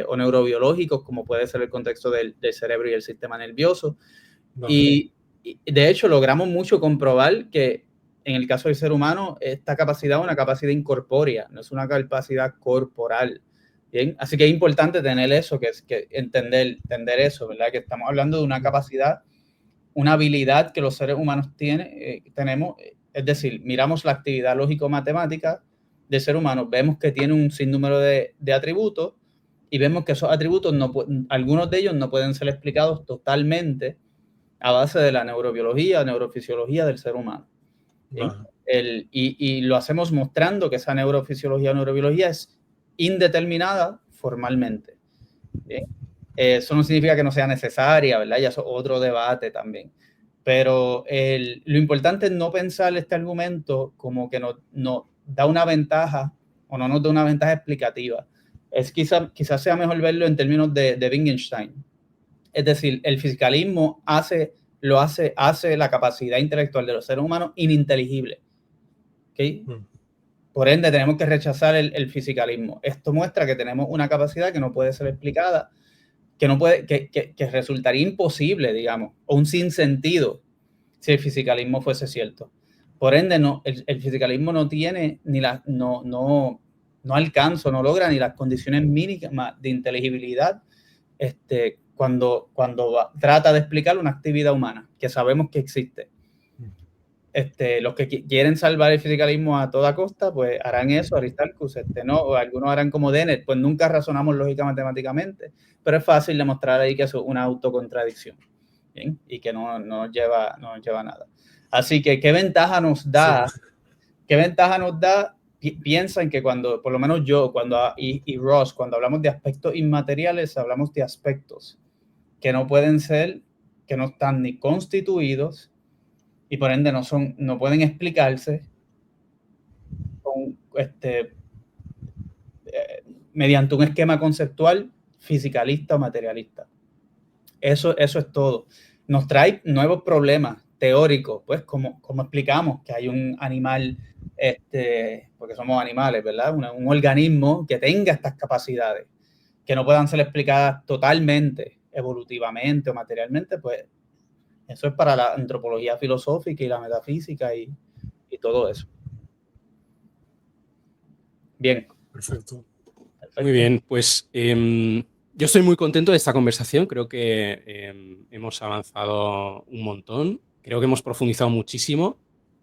o neurobiológicos, como puede ser el contexto del cerebro y el sistema nervioso. Vale. Y de hecho logramos mucho comprobar que en el caso del ser humano, esta capacidad es una capacidad incorpórea, no es una capacidad corporal. Bien, así que es importante tener eso, que entender eso, ¿verdad? Que estamos hablando de una capacidad, una habilidad que los seres humanos tenemos, es decir, miramos la actividad lógico-matemática del ser humano, vemos que tiene un sinnúmero de atributos y vemos que esos atributos, algunos de ellos no pueden ser explicados totalmente a base de la neurobiología, neurofisiología del ser humano. Y lo hacemos mostrando que esa neurofisiología o neurobiología es indeterminada formalmente. Eso no significa que no sea necesaria, ¿verdad? Ya es otro debate también. Pero lo importante es no pensar este argumento como que nos da una ventaja o no nos da una ventaja explicativa. Quizás sea mejor verlo en términos de Wittgenstein. Es decir, el fisicalismo hace la capacidad intelectual de los seres humanos ininteligible. ¿Okay? Por ende, tenemos que rechazar el fisicalismo. Esto muestra que tenemos una capacidad que no puede ser explicada, que resultaría imposible, digamos, o un sinsentido si el fisicalismo fuese cierto. Por ende, el fisicalismo no tiene no alcanza, no logra ni las condiciones mínimas de inteligibilidad cuando trata de explicar una actividad humana que sabemos que existe. Los que quieren salvar el fisicalismo a toda costa, pues harán eso, Aristarchus, no, o algunos harán como Dennett, pues nunca razonamos lógica matemáticamente, pero es fácil demostrar ahí que eso es una autocontradicción, ¿bien? Y que no lleva a nada. Así que, ¿qué ventaja nos da? Sí. ¿Qué ventaja nos da? Piensan que cuando, por lo menos yo, y Ross, cuando hablamos de aspectos inmateriales, hablamos de aspectos que no pueden ser, que no están ni constituidos, y por ende no pueden explicarse mediante un esquema conceptual fisicalista o materialista. Eso es todo. Nos trae nuevos problemas teóricos, pues como explicamos que hay un animal, porque somos animales, ¿verdad? Un organismo que tenga estas capacidades, que no puedan ser explicadas totalmente, evolutivamente o materialmente, pues eso es para la antropología filosófica y la metafísica y todo eso. Bien. Perfecto. Muy bien, pues yo estoy muy contento de esta conversación. Creo que hemos avanzado un montón. Creo que hemos profundizado muchísimo.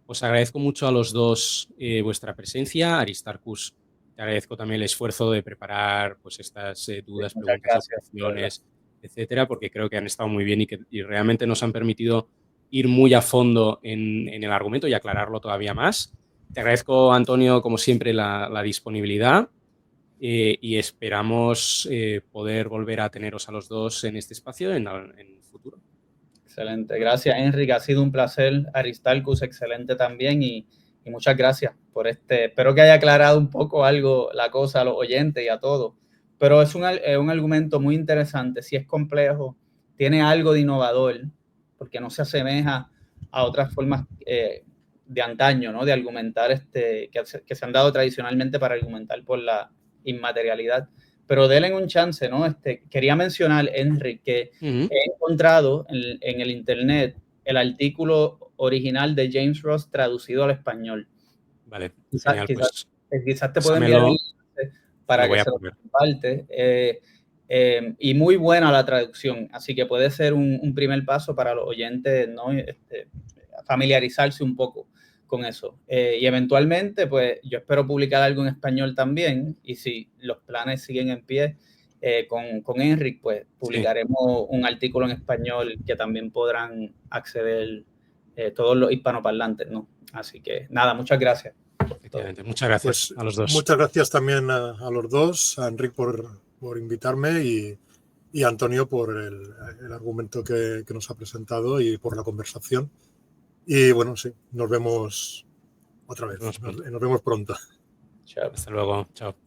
Os agradezco mucho a los dos vuestra presencia. Aristarchus, te agradezco también el esfuerzo de preparar pues, estas dudas, preguntas, objeciones, etcétera, porque creo que han estado muy bien y realmente nos han permitido ir muy a fondo en el argumento y aclararlo todavía más. Te agradezco, Antonio, como siempre, la disponibilidad y esperamos poder volver a teneros a los dos en este espacio en el futuro. Excelente. Gracias, Enrique. Ha sido un placer. Aristarchus, excelente también y muchas gracias por Espero que haya aclarado un poco algo la cosa a los oyentes y a todos. Pero es un argumento muy interesante. Si es complejo, tiene algo de innovador, porque no se asemeja a otras formas de antaño, ¿no? De argumentar que se han dado tradicionalmente para argumentar por la inmaterialidad. Pero denle un chance, ¿no? Quería mencionar, Enrique, que he encontrado en el internet el artículo original de James Ross traducido al español. Vale, quizás te puedo enviar el para que se lo comparte. Y muy buena la traducción, así que puede ser un primer paso para los oyentes, ¿no? Familiarizarse un poco con eso. Y eventualmente, pues yo espero publicar algo en español también, y si los planes siguen en pie con Enric, pues publicaremos un artículo en español que también podrán acceder todos los hispanoparlantes, ¿no? Así que nada, muchas gracias. Efectivamente, muchas gracias a los dos. Muchas gracias también a los dos, a Enric por invitarme y a Antonio por el argumento que nos ha presentado y por la conversación. Y bueno, sí, nos vemos otra vez. Nos vemos pronto. Chao. Hasta luego. Chao.